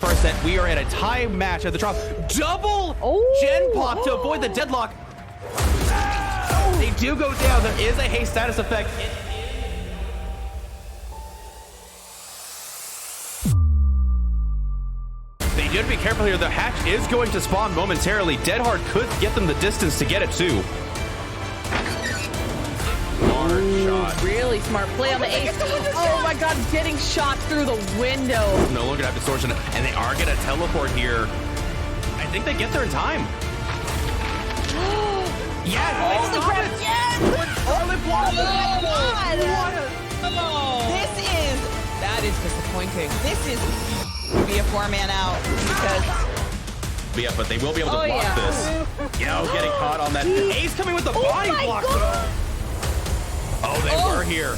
first set. We are at a tie match at the drop. Double gen pop to avoid the deadlock. They do go down. There is a haste status effect. They do have to be careful here. The hatch is going to spawn momentarily. Deadhard could get them the distance to get it too. Shot. Really smart play on the ace. Oh my god, getting shot through the window. No longer have distortion, and they are gonna teleport here. I think they get there in time. Yes! Oh, the grab! Yes! Oh my god! That is disappointing. This is be a 4-man out because. Yeah, but they will be able to block this. Yo, getting caught on that. Ace coming with the body block. Oh, they were here.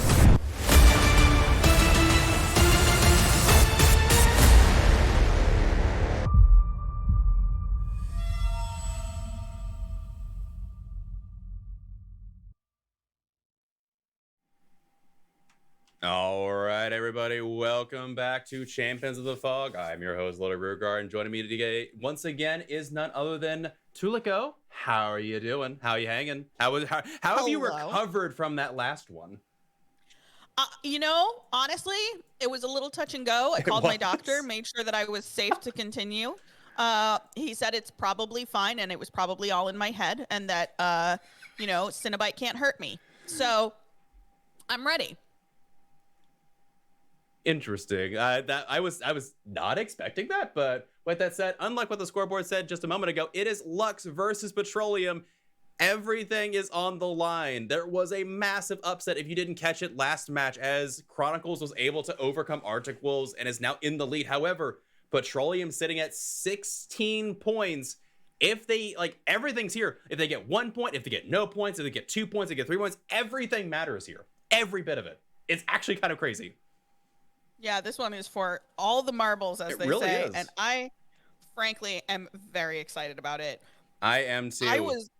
All right, everybody, welcome back to Champions of the Fog. I'm your host, littlerugaard, and joining me today once again is none other than Tuliko. How are you doing? How are you hanging? How have you recovered from that last one? You know, honestly, it was a little touch and go. I called my doctor, made sure that I was safe to continue. He said it's probably fine, and it was probably all in my head, and that, you know, Cinnabite can't hurt me. So, I'm ready. Interesting. I was not expecting that, but with that said, unlike what the scoreboard said just a moment ago, it is Lux versus Petroleum. Everything is on the line. There was a massive upset if you didn't catch it last match, as Chronicles was able to overcome Arctic Wolves and is now in the lead. However, Petroleum sitting at 16 points. If they, like, everything's here. If they get 1 point, if they get no points, if they get 2 points, they get 3 points, everything matters here. Every bit of it. It's actually kind of crazy. Yeah, this one is for all the marbles, as they really say. is. And I, frankly, am very excited about it. I am too. I was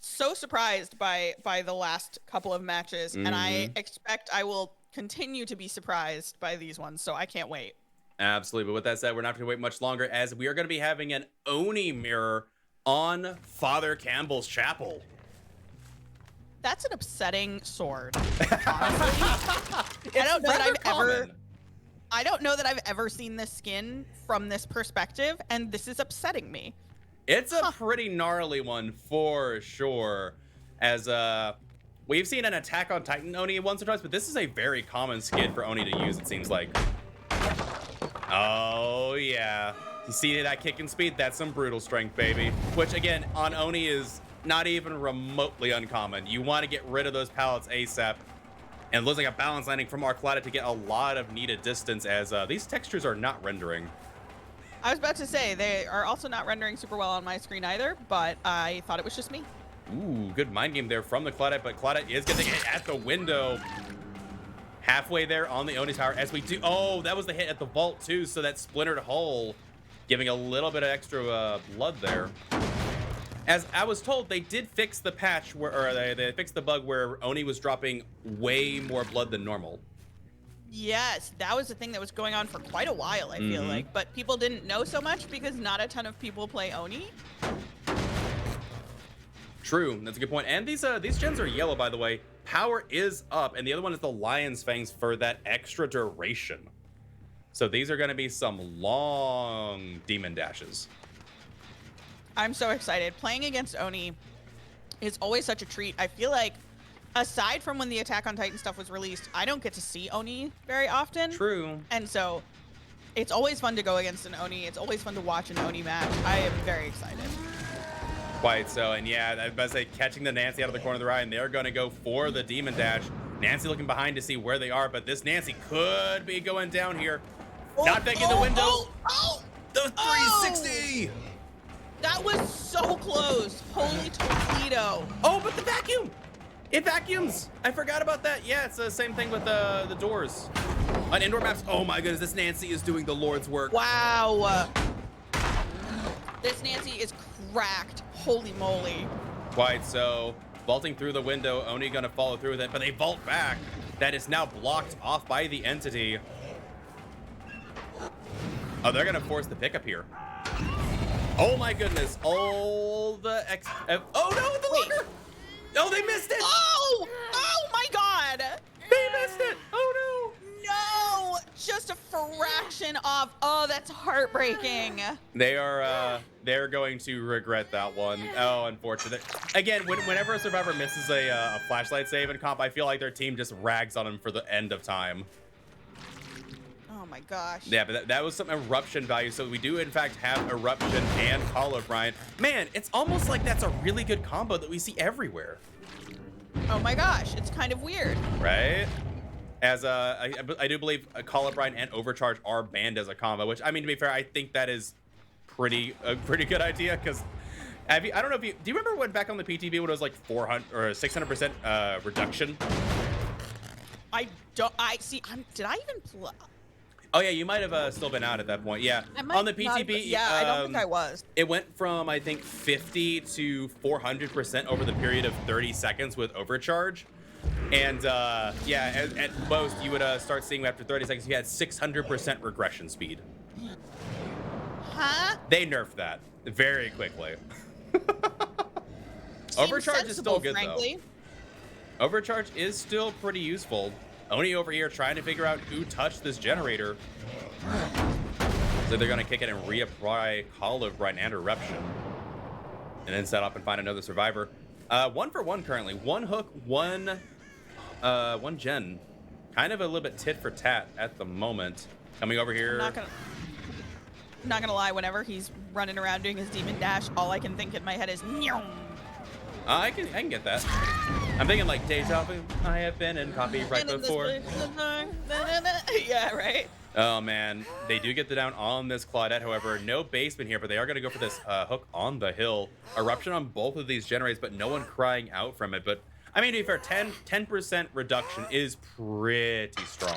so surprised by the last couple of matches, and I expect I will continue to be surprised by these ones, so I can't wait. Absolutely. But with that said, we're not going to wait much longer, as we are going to be having an Oni mirror on Father Campbell's chapel. That's an upsetting sword. Honestly. I don't know that I've ever seen this skin from this perspective, and this is upsetting me. It's a pretty gnarly one for sure. As we've seen an Attack on Titan Oni once or twice, but this is a very common skin for Oni to use, it seems like. Oh yeah. You see that kick and speed? That's some brutal strength, baby. Which again, on Oni is not even remotely uncommon. You want to get rid of those pallets ASAP. And it looks like a balance landing from Arclada to get a lot of needed distance, as these textures are not rendering. I was about to say, they are also not rendering super well on my screen either, but I thought it was just me. Ooh, good mind game there from the Claudette, but Claudette is getting hit at the window. Halfway there on the Oni tower as we do. Oh, that was the hit at the vault too, so that splintered hull giving a little bit of extra blood there. As I was told, they did fix the patch where, or they fixed the bug where Oni was dropping way more blood than normal. Yes, that was the thing that was going on for quite a while, I feel like, but people didn't know so much because not a ton of people play Oni. True, that's a good point. And these gens are yellow, by the way. Power is up, and the other one is the Lion's Fangs for that extra duration. So these are going to be some long demon dashes. I'm so excited. Playing against Oni is always such a treat. I feel like, aside from when the Attack on Titan stuff was released, I don't get to see Oni very often. True. And so it's always fun to go against an Oni. It's always fun to watch an Oni match. I am very excited. Quite so. And yeah, I was about to say, catching the Nancy out of the corner of the eye, and they're going to go for the demon dash. Nancy looking behind to see where they are, but this Nancy could be going down here. Not back in the window. The 360. That was so close. Holy Toledo. Oh, but the vacuum. It vacuums. I forgot about that. Yeah, it's the same thing with the doors. On indoor maps. Oh my goodness, this Nancy is doing the Lord's work. Wow. This Nancy is cracked. Holy moly. Quite so. Vaulting through the window. Oni gonna follow through with it, but they vault back. That is now blocked off by the entity. Oh, they're gonna force the pickup here. Oh my goodness! All the oh no, the lugger! Oh, they missed it! Oh! Oh my God! They missed it! Oh No! Just a fraction off. Oh, that's heartbreaking. no! They're going to regret that one. Oh, unfortunate. Again, whenever a survivor misses a flashlight save in comp, I feel like their team just rags on them for the end of time. Oh my gosh. Yeah, but that was some eruption value. So we do in fact have eruption and Call of Brian. Man, it's almost like that's a really good combo that we see everywhere. Oh my gosh, it's kind of weird. Right? As I do believe Call of Brian and Overcharge are banned as a combo, which, I mean, to be fair, I think that is a pretty good idea, because I don't know if do you remember when back on the PTV when it was like 400 or 600% reduction? Did I even play? Oh yeah, you might have still been out at that point. Yeah, on the PTB. Yeah, I don't think I was. It went from, I think, 50 to 400% over the period of 30 seconds with Overcharge. And yeah, at most you would start seeing after 30 seconds you had 600% regression speed. Huh? They nerfed that very quickly. Overcharge is still good, frankly, though. Overcharge is still pretty useful. Oni over here trying to figure out who touched this generator. So they're gonna kick it and reapply Call of Brian and Eruption. And then set up and find another survivor. 1 for 1 currently. 1 hook, 1 gen. Kind of a little bit tit for tat at the moment. Coming over here. I'm not gonna lie, whenever he's running around doing his demon dash, all I can think in my head is Nyong. I can get that. I'm thinking like deja vu. I have been in coffee right before. Yeah, right. Oh man, they do get the down on this Claudette. However, no basement here, but they are going to go for this hook on the hill. Eruption on both of these generators, but no one crying out from it. But I mean, to be fair, 10% reduction is pretty strong.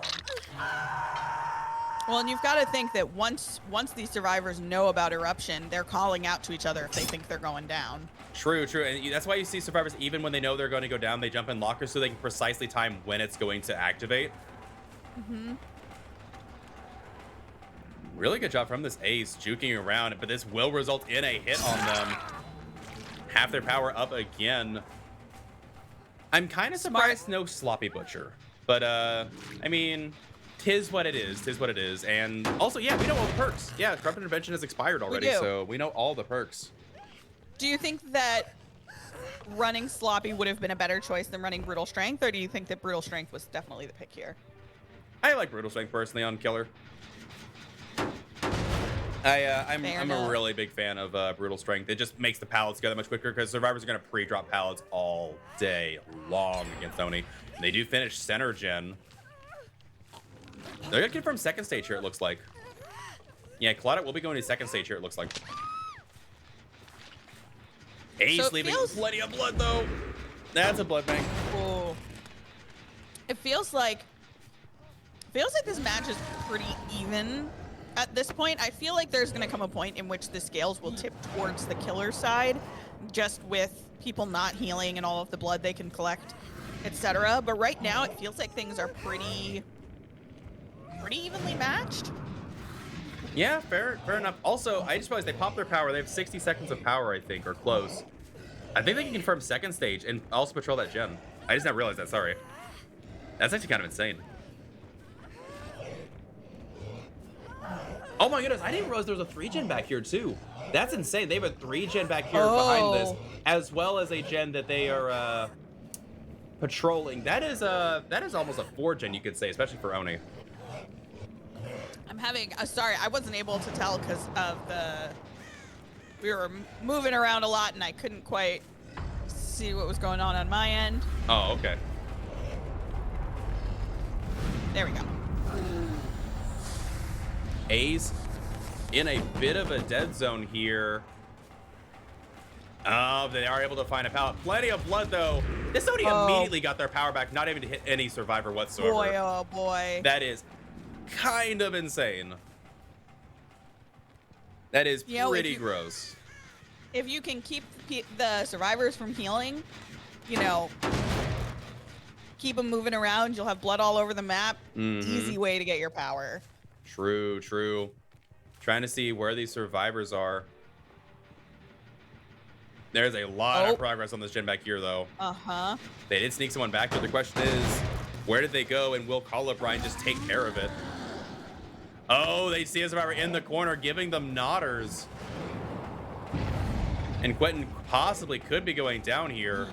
Well, and you've got to think that once these survivors know about Eruption, they're calling out to each other if they think they're going down. True, true. And that's why you see survivors, even when they know they're going to go down, they jump in lockers so they can precisely time when it's going to activate. Mm-hmm. Really good job from this ace, juking around, but this will result in a hit on them. Half their power up again. I'm kind of surprised no Sloppy Butcher, but I mean, tis what it is, tis what it is. And also, yeah, we know all the perks. Yeah, Corrupt Intervention has expired already, so we know all the perks. Do you think that running Sloppy would have been a better choice than running Brutal Strength, or do you think that Brutal Strength was definitely the pick here? I like Brutal Strength personally on Killer. I'm a really big fan of Brutal Strength. It just makes the pallets go that much quicker because survivors are going to pre-drop pallets all day long against Oni. And they do finish center gen. They're going to confirm second stage here, it looks like. Yeah, Claudette will be going to second stage here, it looks like. Ace leaving plenty of blood, though. That's a blood bank. Oh. It feels like this match is pretty even. At this point, I feel like there's going to come a point in which the scales will tip towards the killer side, just with people not healing and all of the blood they can collect, etc. But right now, it feels like things are pretty evenly matched. Yeah, fair enough. Also, I just realized they popped their power. They have 60 seconds of power, I think, or close. I think they can confirm second stage and also patrol that gen. I just didn't realize that, sorry. That's actually kind of insane. Oh my goodness, I didn't realize there was a 3-gen back here too. That's insane. They have a 3-gen back here behind this, as well as a gen that they are patrolling. That is almost a 4-gen, you could say, especially for Oni. I'm having, sorry, I wasn't able to tell because of we were moving around a lot and I couldn't quite see what was going on my end. Oh, okay. There we go. A's in a bit of a dead zone here. Oh, they are able to find a pallet. Plenty of blood, though. This Oni immediately got their power back, not even to hit any survivor whatsoever. Boy, oh boy. That is kind of insane. That is pretty gross. If you can keep the survivors from healing, you know, keep them moving around, you'll have blood all over the map. Mm-hmm. Easy way to get your power. True, true. Trying to see where these survivors are. There's a lot of progress on this gen back here, though. Uh-huh. They did sneak someone back, but the question is, where did they go, and will Colubrine just take care of it? Oh, they see a survivor in the corner, giving them nodders. And Quentin possibly could be going down here.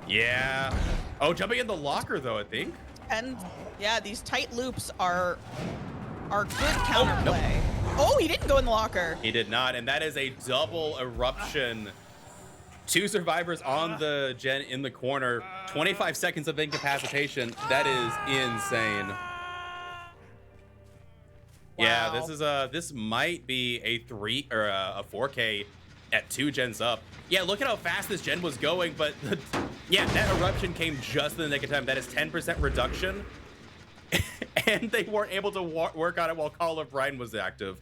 Yeah. Oh, jumping in the locker, though, I think. And, yeah, these tight loops are good counterplay. Oh, he didn't go in the locker. He did not, and that is a double eruption. 2 survivors on the gen in the corner. 25 seconds of incapacitation. That is insane. Wow. Yeah, this might be a 3 or a 4K at 2 gens up. Yeah, look at how fast this gen was going, but yeah, that eruption came just in the nick of time. That is 10% reduction. And they weren't able to work on it while Colubrine was active.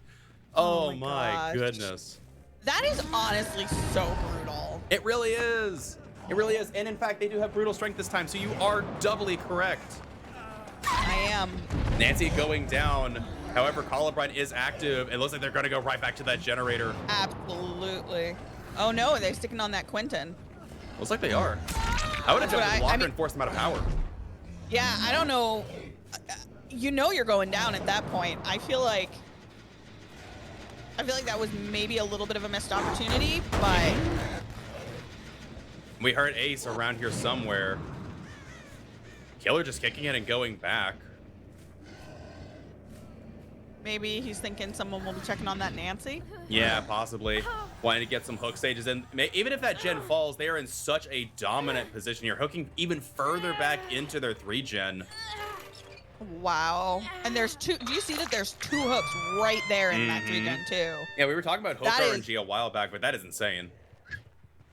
Oh my goodness. That is honestly so brutal. It really is. It really is. And in fact, they do have brutal strength this time, so you are doubly correct. I am. Nancy going down. However, Colubrine is active. It looks like they're going to go right back to that generator. Absolutely. Oh no, they're sticking on that Quentin. Looks like they are. I would have jumped in the locker mean, and forced them out of power. Yeah, I don't know. You know you're going down at that point. I feel like that was maybe a little bit of a missed opportunity, but we heard Ace around here somewhere. Killer just kicking it and going back. maybe he's thinking someone will be checking on that Nancy. Yeah, possibly. Wanting to get some hook stages in. Even if that gen falls, they are in such a dominant position here, hooking even further back into their 3-gen. Wow. And there's two. Do you see that there's 2 hooks right there in that 3-gen too? Yeah, we were talking about hook RNG a while back, but that is insane.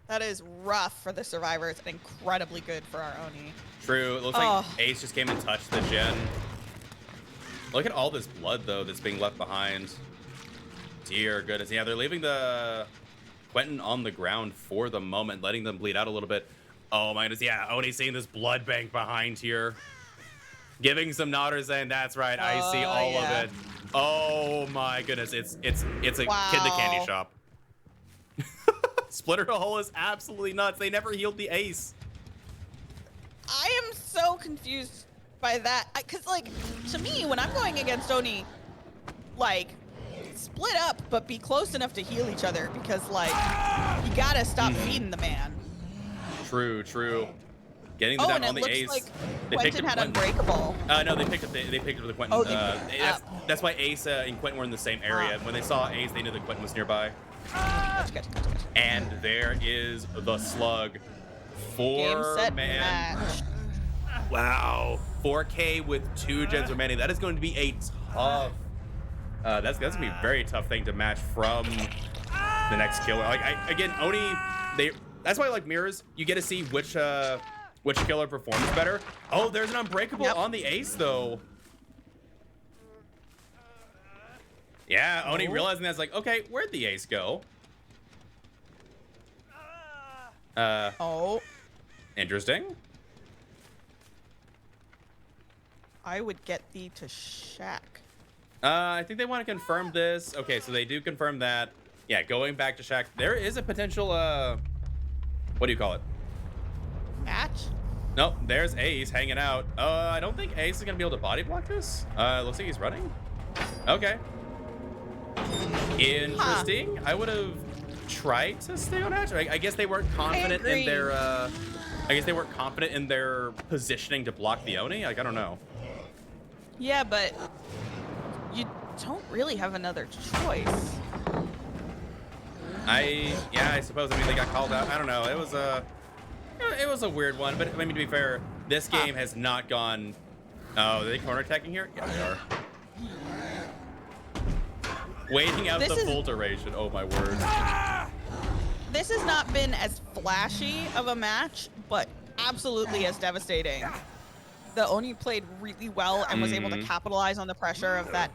That is rough for the survivors and incredibly good for our Oni. True. It looks like Ace just came and touched the gen. Look at all this blood, though, that's being left behind. Dear goodness. Yeah, they're leaving the Quentin on the ground for the moment, letting them bleed out a little bit. Oh, my goodness. Yeah, Oni seeing this blood bank behind here. Giving some nodders saying, that's right, I see all of it. Oh, my goodness. It's a kid in the candy shop. Splitter Hole is absolutely nuts. They never healed the Ace. I am so confused by that. Because, like, to me, when I'm going against Oni, like, split up, but be close enough to heal each other. Because, like, you gotta stop feeding the man. True, true. Getting the down on the Ace. Like they Quentin had Unbreakable. No, they picked up the Quentin. That's why Ace and Quentin were in the same area. When they saw Ace, they knew that Quentin was nearby. Gotcha. And there is the slug. Game, set, match. Wow. 4K with 2 gens remaining. That is going to be a tough. That's gonna be a very tough thing to match from the next killer. Like again, Oni. That's why I like mirrors. You get to see which killer performs better. Oh, there's an Unbreakable on the Ace though. Yeah, Oni realizing that's like, okay, where'd the Ace go? Interesting. I would get thee to Shack. I think they want to confirm this. Okay, so they do confirm that. Yeah, going back to Shack. There is a potential, what do you call it? Match? Nope, there's Ace hanging out. I don't think Ace is going to be able to body block this. Looks like he's running. Okay. Interesting. I would have tried to stay on Hatch. I guess they weren't confident in their, I guess they weren't confident in their positioning to block the Oni. Like, I don't know. Yeah, but you don't really have another choice. I suppose. I mean, they got called out. I don't know. It was a weird one, but I mean, to be fair, this game has not gone. Oh, are they corner attacking here? Yeah, they are. Waiting out the full duration. Oh my word. This has not been as flashy of a match, but absolutely as devastating. The Oni played really well and was able to capitalize on the pressure of that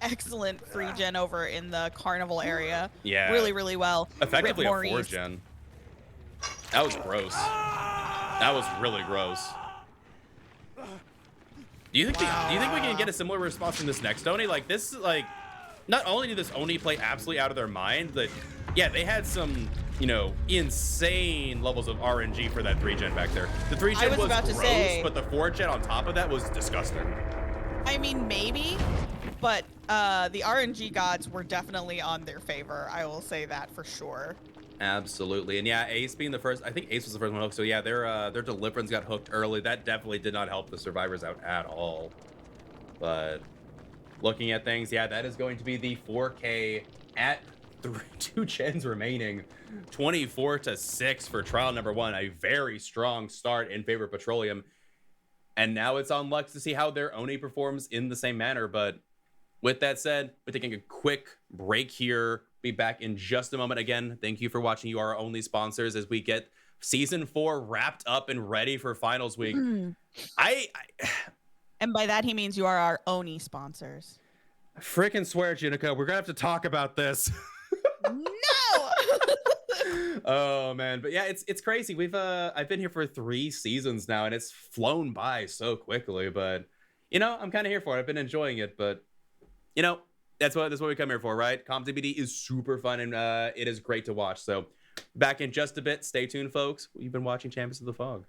excellent 3-gen over in the carnival area. Yeah. Really, really well. Effectively a 4-gen. That was gross. That was really gross. Do you think we can get a similar response from this next Oni? Like this, like not only did this Oni play absolutely out of their mind, but yeah, they had some, you know, insane levels of RNG for that 3-gen back there. The 3-gen was about to gross, say- but the 4-gen on top of that was disgusting. I mean, maybe, but the RNG gods were definitely on their favor. I will say that for sure. Absolutely. And yeah, Ace being the first, I think Ace was the first one hooked. So yeah, their Deliverance got hooked early. That definitely did not help the survivors out at all. But looking at things, yeah, that is going to be the 4K at 2 gens remaining. 24-6 for trial number 1. A very strong start in favor of Petroleum. And now it's on Lux to see how their Oni performs in the same manner. But with that said, we're taking a quick break here. Be back in just a moment. Again, thank you for watching. You are our only sponsors as we get season 4 wrapped up and ready for finals week. And by that, he means you are our Oni sponsors. Freaking swear, Junico, we're gonna have to talk about this. No! Oh man, but yeah, it's crazy. I've been here for 3 seasons now, and it's flown by so quickly. But you know, I'm kind of here for it. I've been enjoying it, but you know, that's what we come here for, right? ComTBD is super fun, and it is great to watch. So back in just a bit. Stay tuned, folks. You've been watching Champions of the Fog.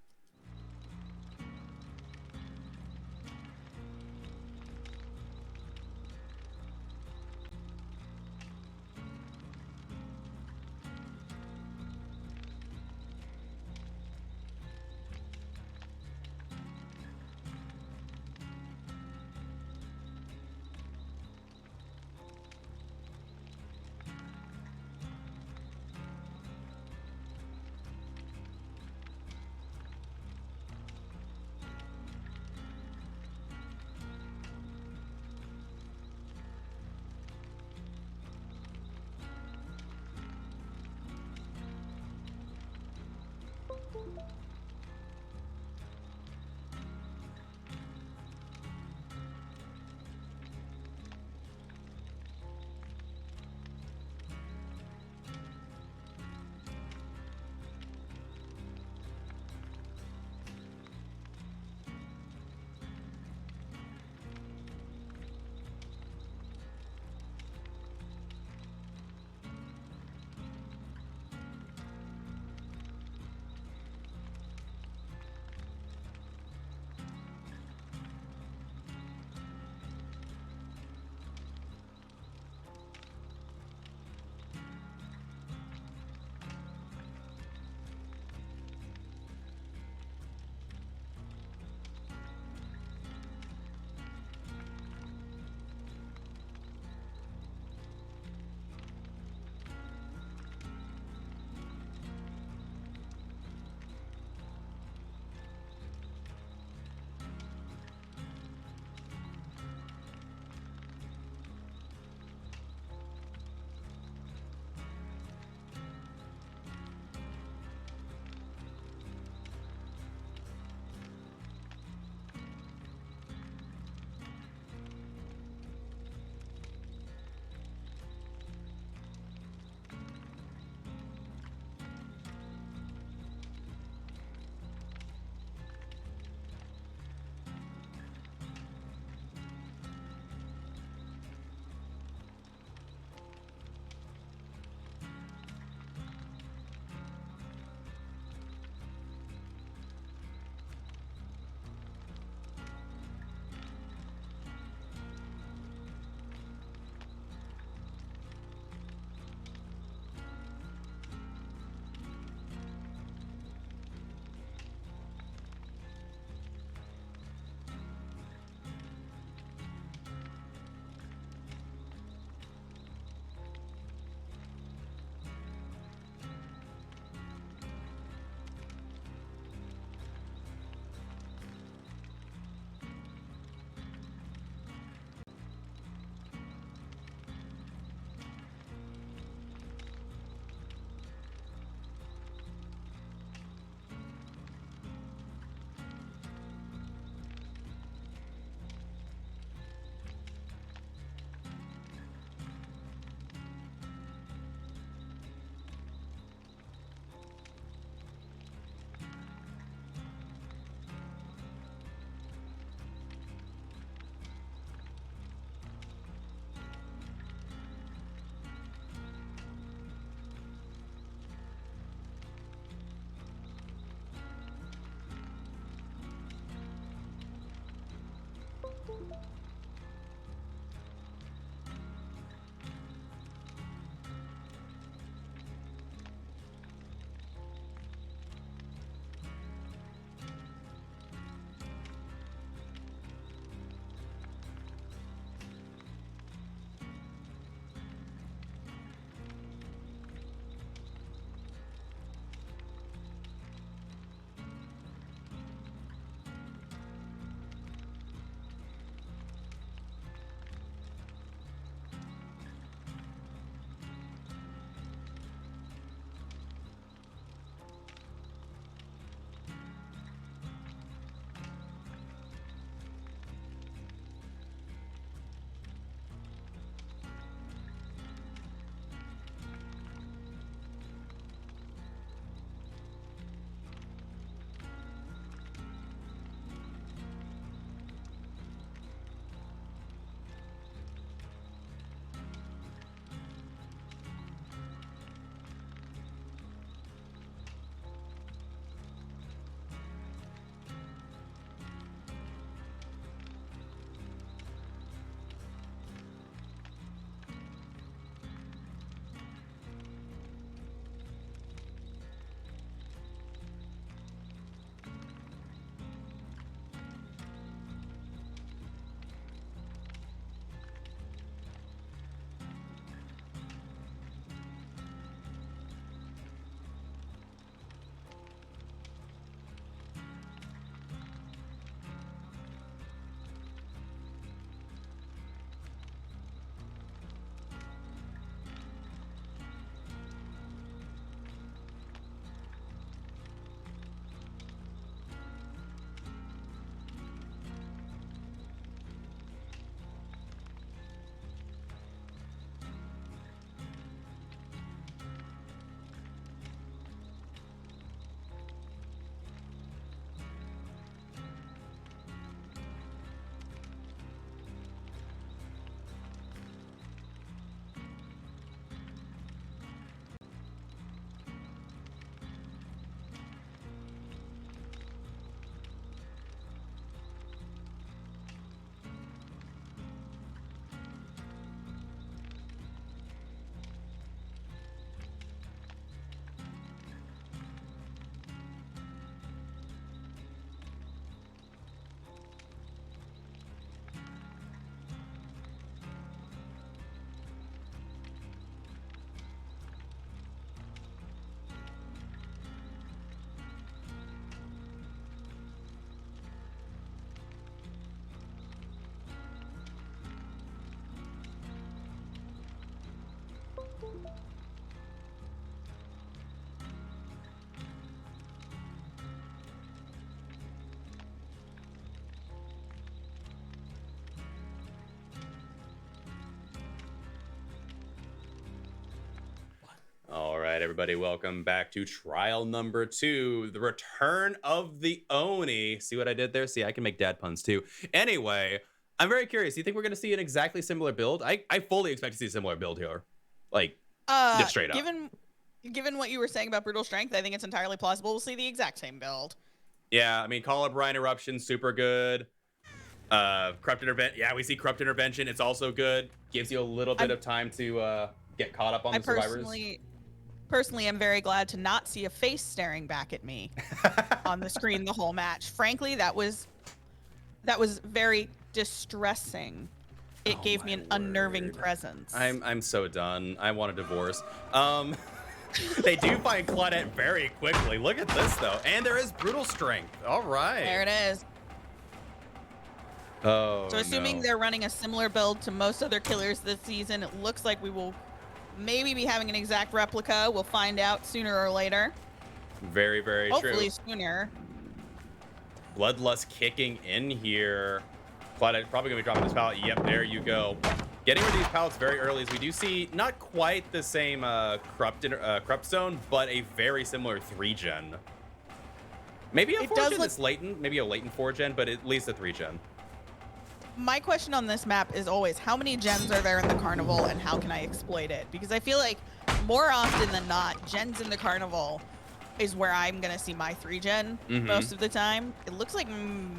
All right, everybody, welcome back to trial number 2, the return of the Oni. See what I did there? See, I can make dad puns too. Anyway, I'm very curious. Do you think we're going to see an exactly similar build? I fully expect to see a similar build here. Like, just straight up. Given what you were saying about Brutal Strength, I think it's entirely plausible we'll see the exact same build. Yeah, I mean, Call of Brine Eruption, super good. Corrupt Intervention. Yeah, we see Corrupt Intervention. It's also good. Gives you a little bit of time to get caught up on the survivors. Personally, I'm very glad to not see a face staring back at me on the screen the whole match. Frankly, that was very distressing. It gave me an unnerving presence. I'm so done. I want a divorce. They do find Claudette very quickly. Look at this though, and there is Brutal Strength. All right. There it is. Oh. So assuming they're running a similar build to most other killers this season, it looks like we will maybe be having an exact replica. We'll find out sooner or later. Very, very true. Hopefully sooner. Bloodlust kicking in here. Claudette probably gonna be dropping this pallet. Yep, there you go. Getting rid of these pallets very early as we do see not quite the same corrupt zone, but a very similar 3-gen. Maybe a 4-gen that's latent, maybe a latent 4-gen, but at least a 3-gen. My question on this map is always, how many gens are there in the carnival and how can I exploit it? Because I feel like more often than not, gens in the carnival is where I'm going to see my 3-gen most of the time. It looks like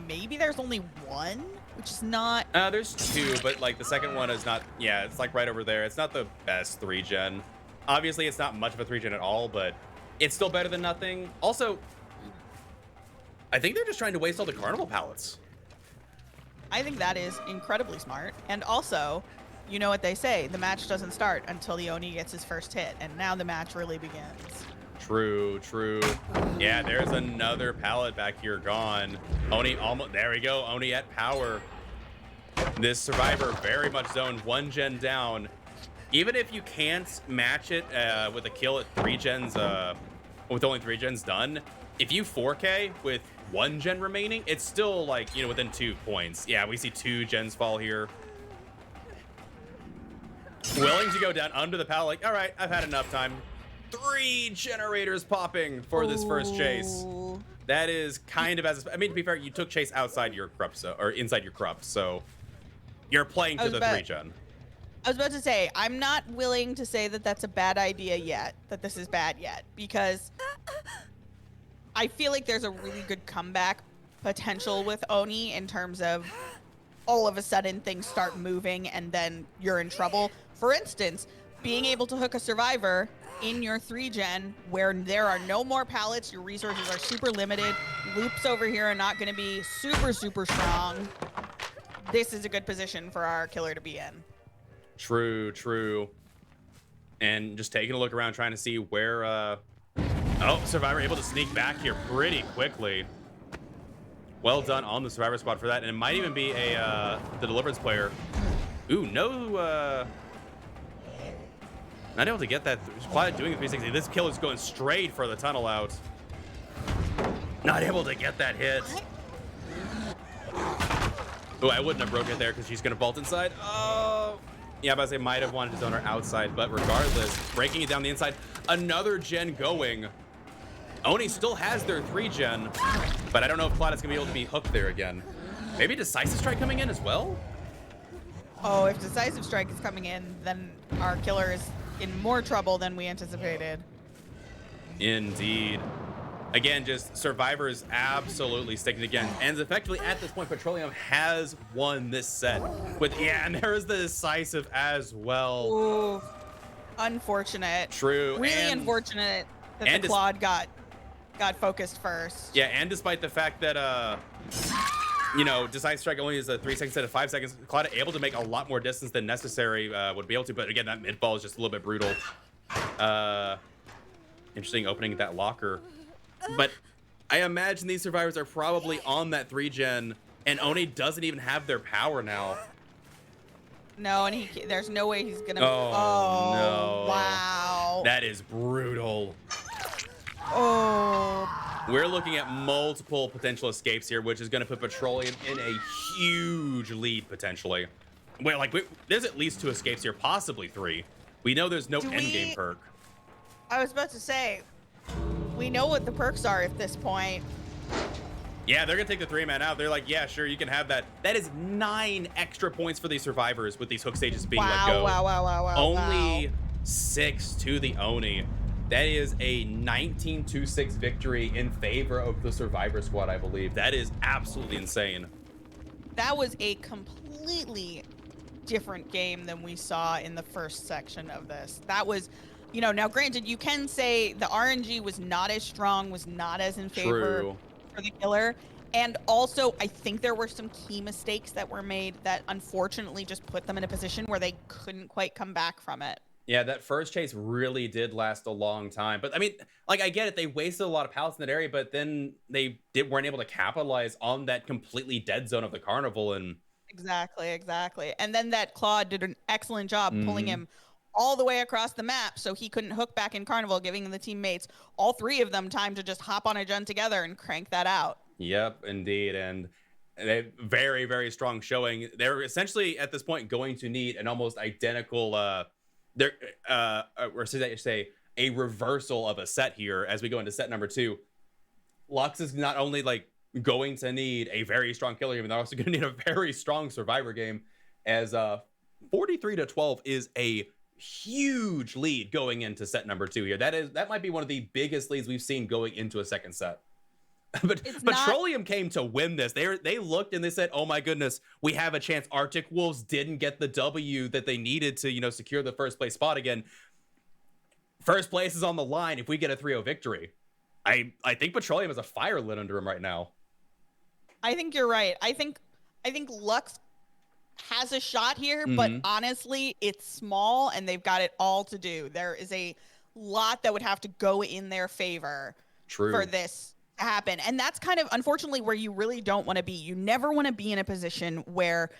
maybe there's only one which is not. There's two, but like the second one is not. Yeah, it's like right over there. It's not the best 3-gen. Obviously, it's not much of a 3-gen at all, but it's still better than nothing. Also, I think they're just trying to waste all the carnival pallets. I think that is incredibly smart. And also, you know what they say, the match doesn't start until the Oni gets his first hit, and now the match really begins. True, true. Yeah, there's another pallet back here gone. Oni almost, there we go, Oni at power. This survivor very much zoned, 1 gen down. Even if you can't match it with a kill at 3 gens, with only 3 gens done, if you 4K with 1 gen remaining, it's still like, you know, within 2 points. Yeah, we see 2 gens fall here. Willing to go down under the pallet, like, all right, I've had enough time. 3 generators popping for this first chase. That is kind of as, I mean, to be fair, you took chase outside your crup, so, or inside your crup, so you're playing to the 3 gen. I was about to say, I'm not willing to say that that's a bad idea yet, that this is bad yet, because I feel like there's a really good comeback potential with Oni in terms of all of a sudden things start moving and then you're in trouble. For instance, being able to hook a survivor in your 3-gen where there are no more pallets, your resources are super limited, loops over here are not going to be super, super strong. This is a good position for our killer to be in. True, true. And just taking a look around, trying to see where, oh, survivor able to sneak back here pretty quickly. Well done on the survivor squad for that. And it might even be a, the deliverance player. Ooh, no, not able to get that. Clyde doing the 360. This killer's going straight for the tunnel out. Not able to get that hit. Oh, I wouldn't have broken it there because she's going to vault inside. Oh, yeah, but I might have wanted to zone her outside, but regardless, breaking it down the inside. Another gen going. Oni still has their 3-gen, but I don't know if Clyde is going to be able to be hooked there again. Maybe Decisive Strike coming in as well? Oh, if Decisive Strike is coming in, then our killer is in more trouble than we anticipated. Indeed. Again, just survivors absolutely sticking again. And effectively at this point, Petroleum has won this set. With, yeah, and there is the Decisive as well. Ooh, unfortunate. True. Really and, unfortunate that the Claude got focused first. Yeah, and despite the fact that, you know, Decisive Strike only is a 3 seconds instead of 5 seconds, Claude able to make a lot more distance than necessary would be able to. But again, that mid ball is just a little bit brutal. Interesting opening that locker. But I imagine these survivors are probably on that 3-gen, and Oni doesn't even have their power now. No, and there's no way he's gonna. Oh, no! Wow. That is brutal. Oh. We're looking at multiple potential escapes here, which is going to put Petroleum in a huge lead potentially. Wait, like there's at least 2 escapes here, possibly 3. We know there's no endgame perk. I was about to say, we know what the perks are at this point. Yeah, they're gonna take the 3-man out. They're like, yeah, sure, you can have that. That is 9 extra points for these survivors with these hook stages being let go. Wow. Only 6 to the Oni. That is a 19-6 victory in favor of the survivor squad, I believe. That is absolutely insane. That was a completely different game than we saw in the first section of this. That was, you know, now granted, you can say the RNG was not as strong, was not as in favor for the killer. And also, I think there were some key mistakes that were made that unfortunately just put them in a position where they couldn't quite come back from it. Yeah, that first chase really did last a long time. But I mean, like, I get it. They wasted a lot of pallets in that area, but then they weren't able to capitalize on that completely dead zone of the carnival. And Exactly. And then that Claude did an excellent job pulling him all the way across the map so he couldn't hook back in carnival, giving the teammates, all 3 of them, time to just hop on a gen together and crank that out. Yep, indeed. And they very, very strong showing. They're essentially at this point going to need an almost identical or should I say a reversal of a set here as we go into set number 2. Lux is not only like going to need a very strong killer game, they're also going to need a very strong survivor game, as 43-12 is a huge lead going into set number 2 here. That might be one of the biggest leads we've seen going into a second set. But It's not- Petroleum came to win this. They looked and they said, "Oh my goodness, we have a chance." Arctic Wolves didn't get the W that they needed to, secure the first place spot again. First place is on the line if we get a 3-0 victory. I think Petroleum has a fire lit under him right now. I think you're right. I think Lux has a shot here, but honestly, it's small and they've got it all to do. There is a lot that would have to go in their favor for this to happen. And that's kind of, unfortunately, where you really don't want to be. You never want to be in a position where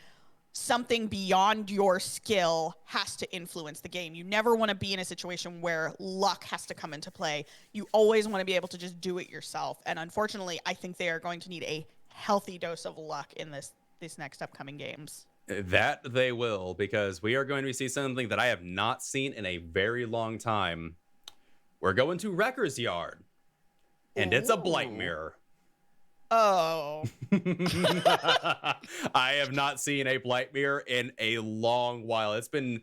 something beyond your skill has to influence the game. You never want to be in a situation where luck has to come into play. You always want to be able to just do it yourself. And unfortunately, I think they are going to need a healthy dose of luck in this next upcoming games. That they will, because we are going to see something that I have not seen in a very long time. We're going to Wrecker's Yard, and it's a blight mirror. Oh. I have not seen a blight mirror in a long while. It's been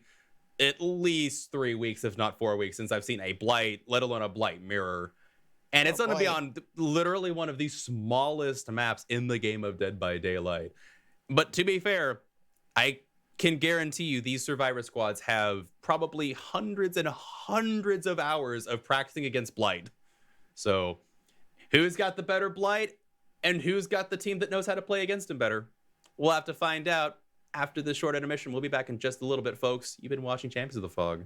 at least 3 weeks, if not 4 weeks, since I've seen a blight, let alone a blight mirror. And it's going to be on literally one of the smallest maps in the game of Dead by Daylight. But to be fair, I can guarantee you these Survivor squads have probably hundreds and hundreds of hours of practicing against blight. So who's got the better blight and who's got the team that knows how to play against him better? We'll have to find out after this short intermission. We'll be back in just a little bit, folks. You've been watching Champions of the Fog.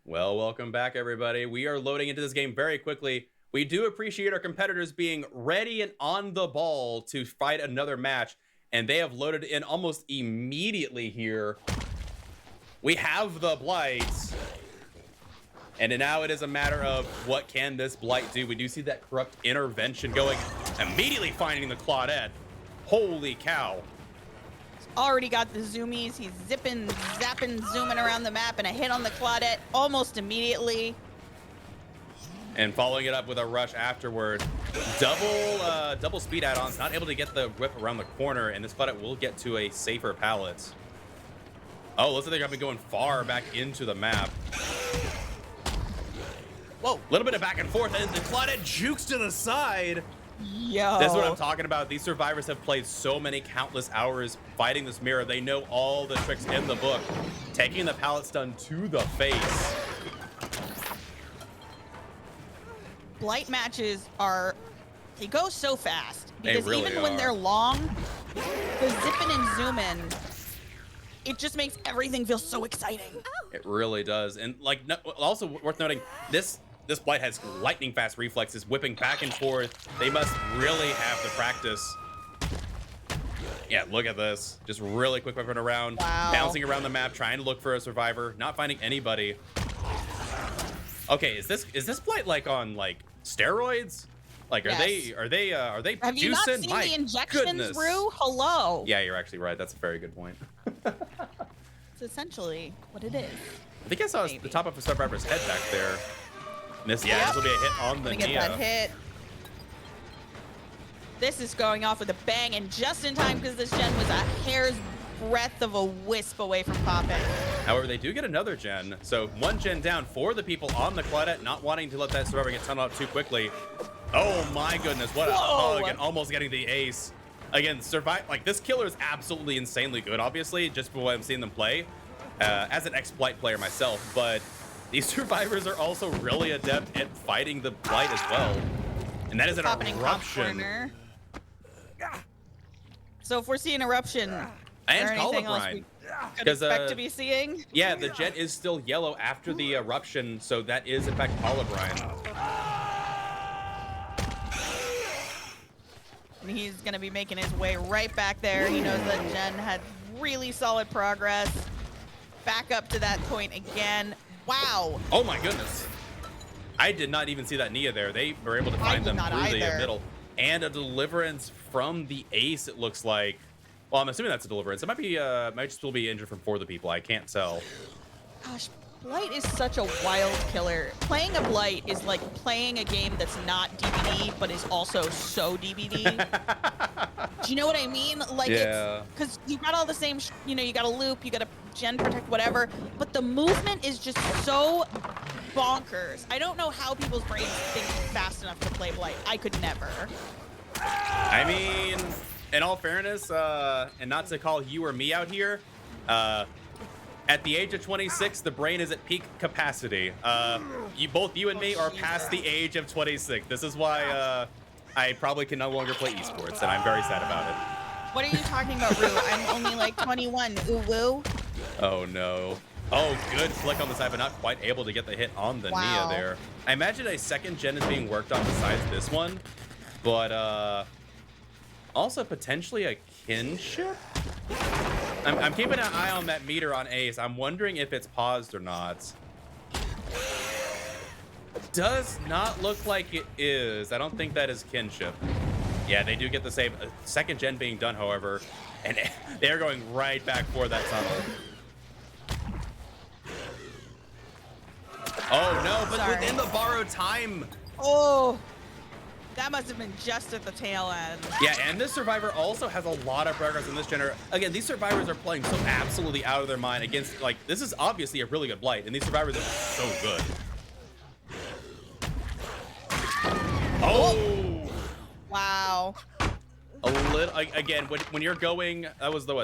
Well, welcome back, everybody. We are loading into this game very quickly. We do appreciate our competitors being ready and on the ball to fight another match, and they have loaded in almost immediately here. We have the blights, and now it is a matter of what can this blight do. We do see that corrupt intervention going, immediately finding the Claudette. Holy cow. Already got the zoomies. He's zipping, zapping, zooming around the map, and a hit on the Claudette almost immediately. And following it up with a rush afterward. Double speed add-ons, not able to get the whip around the corner, and this Claudette will get to a safer pallet. Oh, looks like they're gonna be going far back into the map. Whoa, a little bit of back and forth, and the Claudette jukes to the side. Yo. That's what I'm talking about. These survivors have played so many countless hours fighting this mirror. They know all the tricks in the book. Taking the pallet stun to the face. Blight matches they go so fast. Because really even when are. they're long, the zipping and zooming, it just makes everything feel so exciting. It really does. And like, also worth noting, this blight has lightning fast reflexes, whipping back and forth. They must really have the practice. Yeah, look at this. Just really quick whipping around, bouncing around the map, trying to look for a survivor, not finding anybody. Okay, is this blight like on like steroids? Like, Yes. are they Have you not juicing? seen My the injections, goodness. Rue? Hello. Yeah, you're actually right. That's a very good point. It's essentially what it is. I think I saw the Maybe. top of a Survivor's head back there. This, yeah, Yep. this will be a hit on the Gonna get that Nia. hit. This is going off with a bang, and just in time because this gen was a hair's breadth of a wisp away from popping. However, they do get another gen. So 1 gen down for the people on the Claudette, not wanting to let that Survivor get tunneled up too quickly. Oh my goodness, what a Whoa. hug, and almost getting the ace. Again, like this killer is absolutely insanely good, obviously, just from what I'm seeing them play. As an ex-Blight player myself, but these survivors are also really adept at fighting the Blight as well. And that is an Happening top eruption. corner. So if we're seeing eruption, is And there anything else Colubrine. we could 'Cause, expect to be seeing? Yeah, the jet is still yellow after the eruption, so that is in fact Colubrine. And he's gonna be making his way right back there. He knows that Jen had really solid progress. Back up to that point again. Wow. Oh my goodness. I did not even see that Nia there. They were able to I find did them not through the either. middle. And a deliverance from the ace, it looks like. Well, I'm assuming that's a deliverance. It might be, might still be injured from 4 the people. I can't tell. Gosh, Blight is such a wild killer. Playing a Blight is like playing a game that's not DBD, but is also so DBD. Do you know what I mean? Like, Yeah. it's because you got all the same, you know, you got a loop, you got a gen protect, whatever, but the movement is just so bonkers. I don't know how people's brains think fast enough to play Blight. I could never. I mean, in all fairness, and not to call you or me out here, at the age of 26, the brain is at peak capacity. Both you and me are past the age of 26. This is why I probably can no longer play esports, and I'm very sad about it. What are you talking about, Rue? I'm only like 21. Ooh woo. Oh no. Oh, good flick on the side, but not quite able to get the hit on the Wow. Nia there. I imagine a second gen is being worked on besides this one, but also potentially a kinship? I'm keeping an eye on that meter on Ace. I'm wondering if it's paused or not. Does not look like it is. I don't think that is kinship. Yeah, they do get the save. Second gen being done, however, and they're going right back for that tunnel. Oh no, but Sorry. within the borrowed time. Oh, that must have been just at the tail end. Yeah, and this survivor also has a lot of progress in this gener. Again, these survivors are playing so absolutely out of their mind against, like, this is obviously a really good Blight, and these survivors are so good. Oh! Wow. A little, again, when you're going, that was the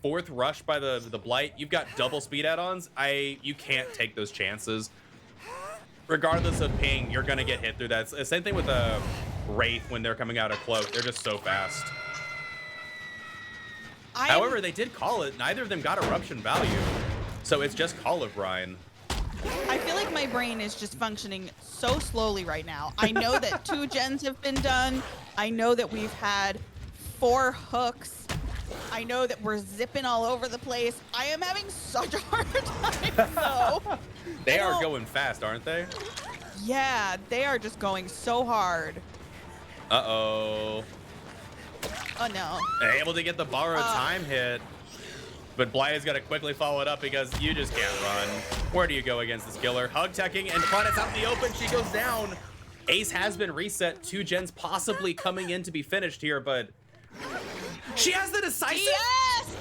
4th rush by the Blight. You've got double speed add-ons. You can't take those chances. Regardless of ping, you're gonna get hit through that. It's the same thing with a Wraith when they're coming out of cloak. They're just so fast. However, they did call it. Neither of them got eruption value, so it's just Colubrine. I feel like my brain is just functioning so slowly right now. I know that 2 gens have been done. I know that we've had 4 hooks. I know that we're zipping all over the place. I am having such a hard time, though. They are going fast, aren't they? Yeah, they are just going so hard. Uh-oh. Oh, no. Able to get the borrowed time hit. But Blythe's got to quickly follow it up because you just can't run. Where do you go against this killer? Hug teching, and Planet's out in the open. She goes down. Ace has been reset. 2 gens possibly coming in to be finished here, but she has the decisive. Yes!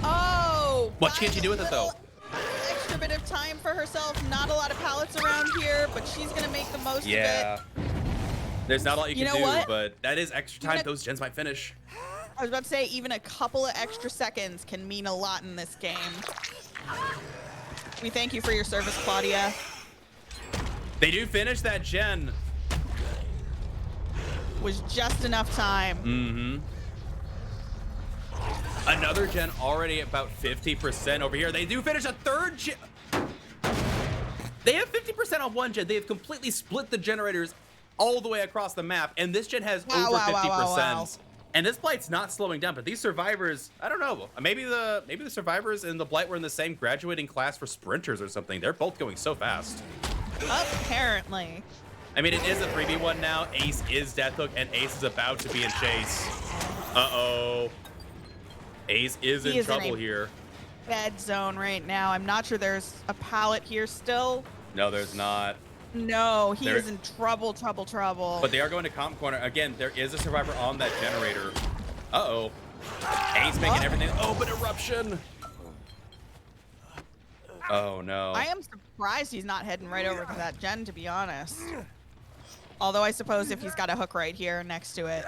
Oh! What can't you do with it, though? Extra bit of time for herself. Not a lot of pallets around here, but she's going to make the most of it. There's not a lot you You can know do, what? but that is extra time. Those gens might finish. I was about to say, even a couple of extra seconds can mean a lot in this game. We thank you for your service, Claudia. They do finish that gen. Was just enough time. Mm-hmm. Another gen already at about 50% over here. They do finish a 3rd gen. They have 50% on 1 gen. They have completely split the generators all the way across the map, and this gen has over 50%. Wow. And this Blight's not slowing down, but these survivors, I don't know. Maybe the survivors and the Blight were in the same graduating class for sprinters or something. They're both going so fast. Apparently. I mean, it is a 3v1 now. Ace is Deathhook, and Ace is about to be in chase. Uh-oh. Ace is in trouble here. Dead zone right now. I'm not sure there's a pallet here still. No, there's not. No, he is in trouble. But they are going to comp corner. Again, there is a survivor on that generator. Uh-oh. Ace making everything. Open eruption. Oh, no. I am surprised he's not heading right over to that gen, to be honest. Although I suppose if he's got a hook right here next to it.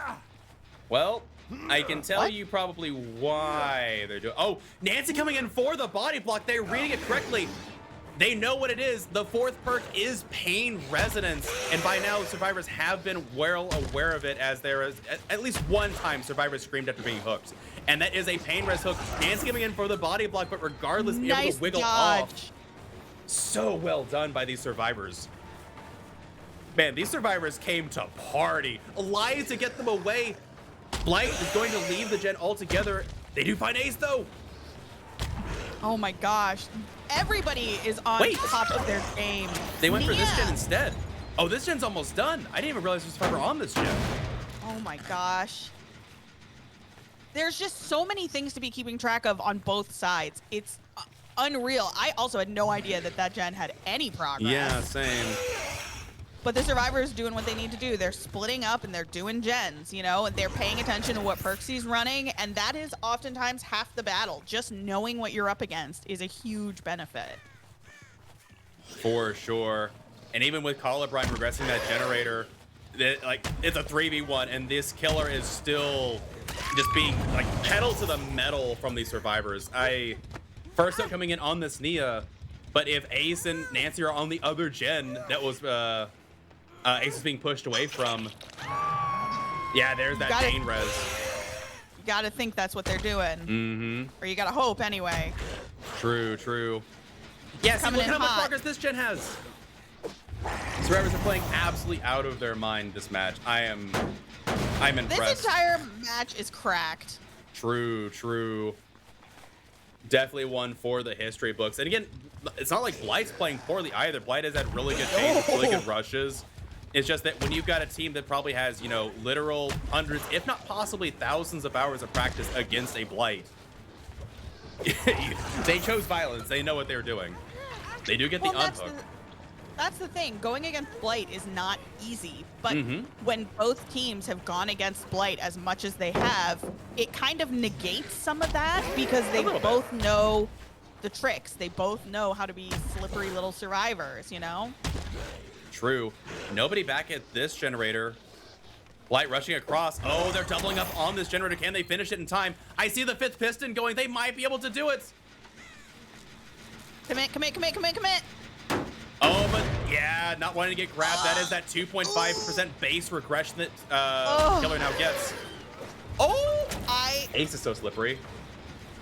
Well, I can tell you probably why they're doing. Oh, Nancy coming in for the body block. They're reading it correctly. They know what it is. The fourth perk is Pain Resonance. And by now, survivors have been well aware of it, as there is at least one time survivors screamed after being hooked. And that is a Pain Res hook. Nancy coming in for the body block, but regardless, able to wiggle off. So well done by these survivors. Man, these survivors came to party. Alive to get them away. Blight is going to leave the gen altogether. They do find Ace, though. Oh my gosh. Everybody is on top of their game. They went for this gen instead. Oh, this gen's almost done. I didn't even realize there was a survivor on this gen. Oh my gosh. There's just so many things to be keeping track of on both sides. It's unreal. I also had no idea that that gen had any progress. Yeah, same. But the survivors doing what they need to do. They're splitting up and they're doing gens, you know, and they're paying attention to what perks he's running. And that is oftentimes half the battle. Just knowing what you're up against is a huge benefit. For sure. And even with Colubrine regressing that generator, it's a 3v1, and this killer is still just being like pedal to the metal from these survivors. First up coming in on this Nia, but if Ace and Nancy are on the other gen that was Ace is being pushed away from, yeah, there's that Pain Res. You gotta think that's what they're doing. Mm-hmm. Or you gotta hope anyway. True. Yes, look how much progress this gen has. Survivors are playing absolutely out of their mind this match. I'm impressed. This entire match is cracked. True. Definitely one for the history books. And again, it's not like Blight's playing poorly either. Blight has had really good games, really good rushes. It's just that when you've got a team that probably has, you know, literal hundreds, if not possibly thousands of hours of practice against a Blight, they chose violence. They know what they're doing. They do get the unhook. That's the thing. Going against Blight is not easy, but when both teams have gone against Blight as much as they have, it kind of negates some of that because they both know the tricks. They both know how to be slippery little survivors, you know? True. Nobody back at this generator. Blight rushing across. Oh, they're doubling up on this generator. Can they finish it in time? I see the fifth piston going. They might be able to do it. Commit. Oh, but yeah, not wanting to get grabbed. That is that 2.5% base regression that Killer now gets. Oh! Ace is so slippery.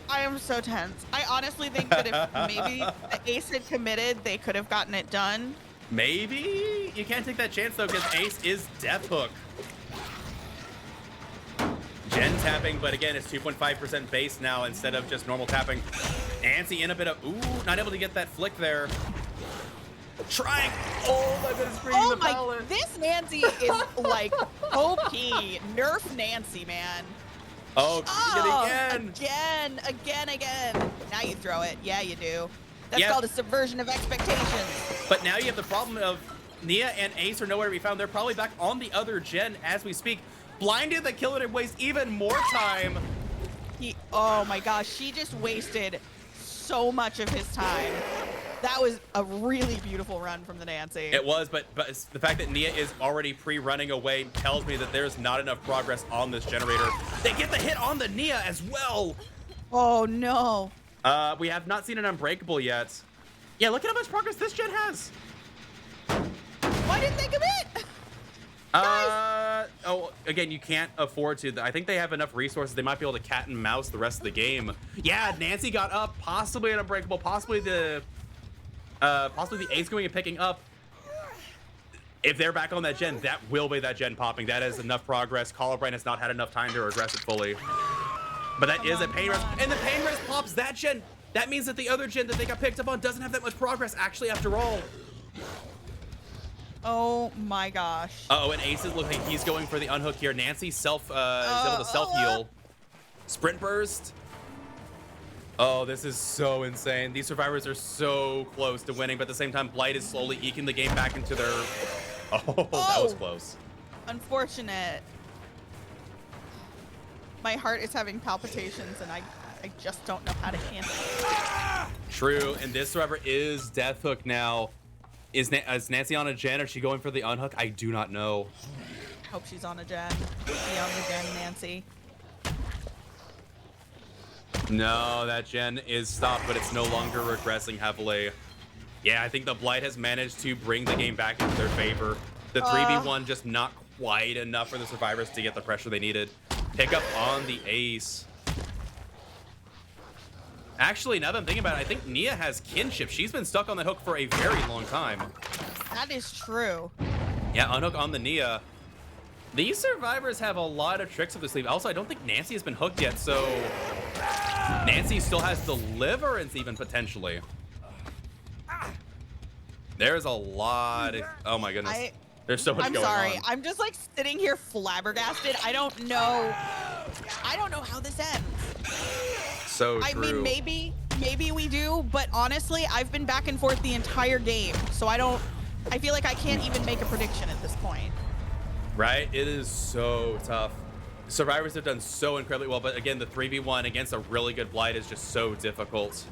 I am so tense. I honestly think that if maybe the Ace had committed, they could have gotten it done. Maybe? You can't take that chance, though, because Ace is Deathhook. Gen tapping, but again, it's 2.5% base now instead of just normal tapping. Nancy in a bit of... Ooh, not able to get that flick there. Trying. Oh my goodness, oh my, this Nancy is like OP. Nerf Nancy, man. Oh, again. Now you throw it. Yeah, you do. That's called a subversion of expectations. But now you have the problem of Nia and Ace are nowhere to be found. They're probably back on the other gen as we speak. Blinded, the killer wastes even more time. Oh my gosh, she just wasted so much of his time. That was a really beautiful run from the Nancy. It was, but the fact that Nia is already pre-running away tells me that there's not enough progress on this generator. They get the hit on the Nia as well. Oh no. We have not seen an Unbreakable yet. Yeah, look at how much progress this gen has. Why didn't they commit? Oh, again, you can't afford to. I think they have enough resources. They might be able to cat and mouse the rest of the game. Yeah, Nancy got up, possibly an Unbreakable, possibly the Ace going and picking up. If they're back on that gen, that will be that gen popping. That is enough progress. Colubrine has not had enough time to regress it fully. But that is a Pain Res, and the Pain Res pops that gen. That means that the other gen that they got picked up on doesn't have that much progress, actually, after all. Oh my gosh. Uh-oh, and Ace is looking, he's going for the unhook here. Nancy is able to self-heal. Sprint burst. Oh, this is so insane. These survivors are so close to winning, but at the same time, Blight is slowly eking the game back into their... Oh, that was close. Unfortunate. My heart is having palpitations, and I just don't know how to handle it. True, and this survivor is Death Hook now. Is Nancy on a gen? Or is she going for the unhook? I do not know. Hope she's on a gen. Be on the gen, Nancy. No, that gen is stopped, but it's no longer regressing heavily. Yeah, I think the Blight has managed to bring the game back into their favor. The 3v1 just not quite enough for the survivors to get the pressure they needed. Pick up on the Ace. Actually, now that I'm thinking about it, I think Nia has kinship. She's been stuck on the hook for a very long time. That is true. Yeah, unhook on the Nia. These survivors have a lot of tricks up their sleeve. Also, I don't think Nancy has been hooked yet, so Nancy still has deliverance even potentially. There's a lot of, oh my goodness. There's so much going on. I'm sorry. I'm just like sitting here flabbergasted. I don't know how this ends. So true. I mean, maybe we do, but honestly, I've been back and forth the entire game, so I feel like I can't even make a prediction at this point. Right? It is so tough. Survivors have done so incredibly well, but again, the 3v1 against a really good Blight is just so difficult.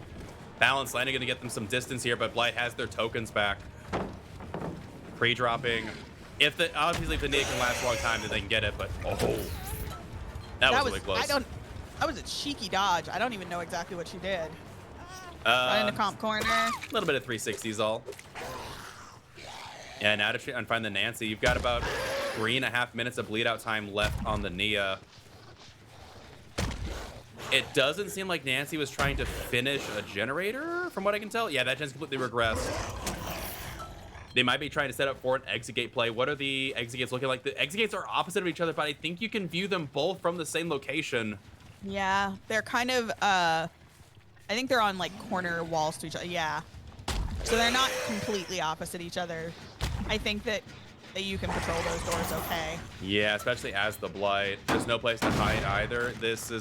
Balance Landing gonna get them some distance here, but Blight has their tokens back. Pre-dropping. Obviously if the Nia can last a long time, then they can get it, but that was really close. That was a cheeky dodge. I don't even know exactly what she did. Right in the comp corner. A little bit of 360s all. Yeah, now to try and find the Nancy. You've got about 3.5 minutes of bleed out time left on the Nia. It doesn't seem like Nancy was trying to finish a generator, from what I can tell. Yeah, that gen's completely regressed. They might be trying to set up for an exit gate play. What are the exit gates looking like? The exit gates are opposite of each other, but I think you can view them both from the same location. Yeah, they're kind of, I think they're on like corner walls to each other. Yeah. So they're not completely opposite each other. I think that you can patrol those doors okay. Yeah, especially as the Blight. There's no place to hide either. This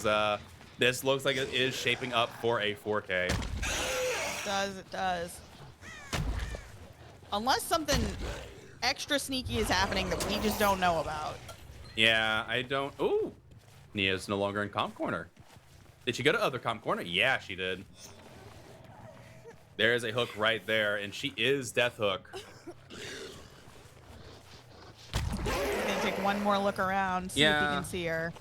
looks like it is shaping up for a 4K. It does. Unless something extra sneaky is happening that we just don't know about. Yeah, I don't. Ooh, Nia's no longer in comp corner. Did she go to other comp corner? Yeah, she did. There is a hook right there, and she is Death Hook. I'm gonna take one more look around, see if we can see her.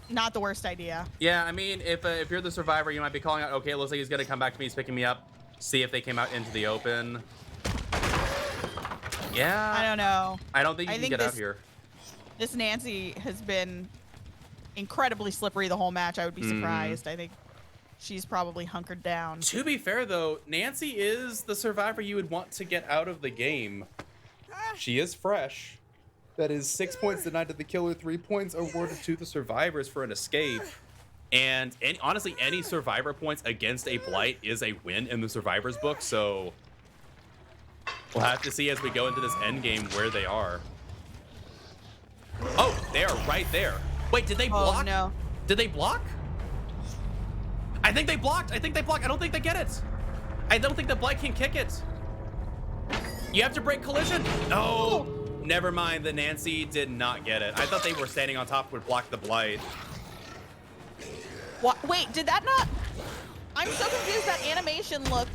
Not the worst idea. Yeah, I mean, if you're the survivor, you might be calling out, okay, it looks like he's gonna come back to me, he's picking me up. See if they came out into the open. Yeah. I don't know. I don't think you can get out here. This Nancy has been incredibly slippery the whole match. I would be surprised. I think she's probably hunkered down. To be fair, though, Nancy is the survivor you would want to get out of the game. She is fresh. That is 6 points denied to the killer, 3 points awarded to the survivors for an escape. And honestly, any survivor points against a Blight is a win in the survivor's book, so we'll have to see as we go into this end game where they are. Oh, they are right there. Wait, did they block? Oh, no. Did they block? I think they blocked. I don't think they get it. I don't think the Blight can kick it. You have to break collision. Oh, never mind. The Nancy did not get it. I thought they were standing on top would block the Blight. What? Wait, did that not? I'm so confused. That animation looked.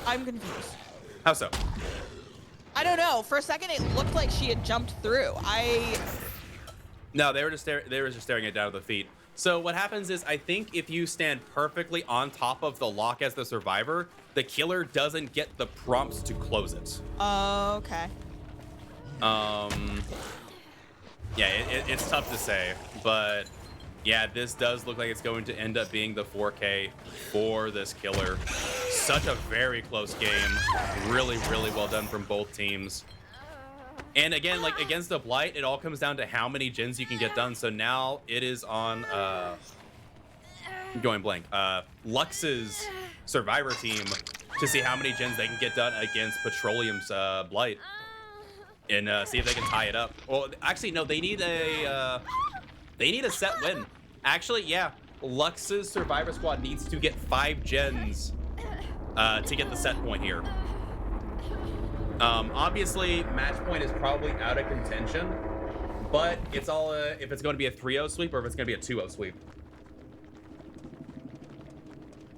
I'm confused. How so? I don't know. For a second, it looked like she had jumped through. No, they were just staring it down at the feet. So what happens is, I think if you stand perfectly on top of the lock as the survivor, the killer doesn't get the prompts to close it. Okay. Yeah, it's tough to say, but yeah, this does look like it's going to end up being the 4K for this killer. Such a very close game. Really, really well done from both teams. And again, like against the Blight, it all comes down to how many gens you can get done. So now it is on going blank. Lux's survivor team to see how many gens they can get done against Petroleum's Blight, and see if they can tie it up. Well, actually, no, they need a set win. Actually, yeah, Lux's Survivor Squad needs to get 5 gens to get the set point here. Obviously, match point is probably out of contention, but it's all if it's going to be a 3-0 sweep or if it's going to be a 2-0 sweep.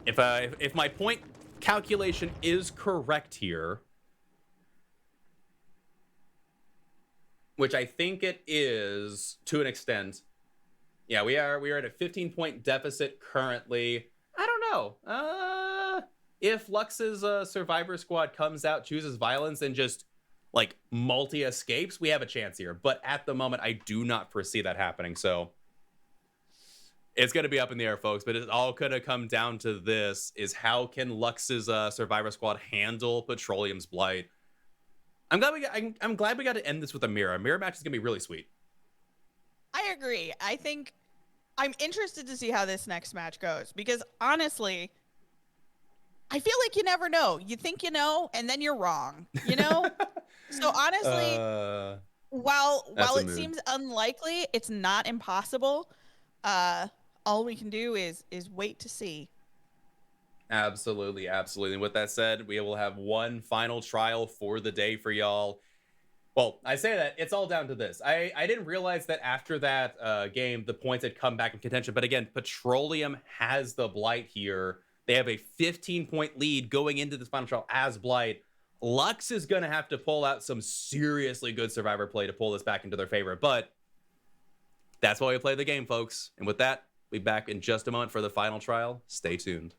If my point calculation is correct here, which I think it is to an extent, yeah, we are at a 15-point deficit currently. I don't know. If Lux's Survivor Squad comes out, chooses violence, and just like multi-escapes, we have a chance here. But at the moment, I do not foresee that happening. So it's going to be up in the air, folks. But it's all going to come down to this: is how can Lux's Survivor Squad handle Petroleum's Blight? I'm glad we got to end this with a mirror. A mirror match is going to be really sweet. I agree. I think I'm interested to see how this next match goes because honestly, I feel like you never know. You think you know, and then you're wrong. You know. So honestly, while it seems unlikely, it's not impossible. All we can do is wait to see. Absolutely, absolutely. And with that said, we will have one final trial for the day for y'all. Well, I say that it's all down to this. I didn't realize that after that game, the points had come back in contention. But again, Petroleum has the Blight here. They have a 15-point lead going into this final trial as Blight. Lux is going to have to pull out some seriously good Survivor play to pull this back into their favor. But that's why we play the game, folks. And with that, we'll be back in just a moment for the final trial. Stay tuned.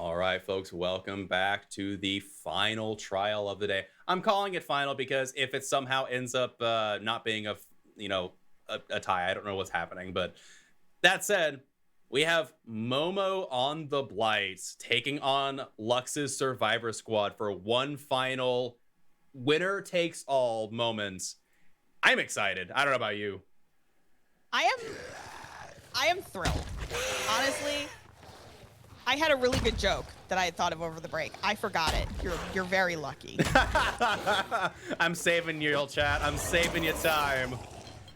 All right, folks, welcome back to the final trial of the day. I'm calling it final because if it somehow ends up not being a tie, I don't know what's happening. But that said, we have Momo on the Blight taking on Lux's Survivor Squad for one final winner takes all moment. I'm excited. I don't know about you. I am thrilled. Honestly, I had a really good joke that I had thought of over the break. I forgot it. You're very lucky. I'm saving you, chat. I'm saving you time.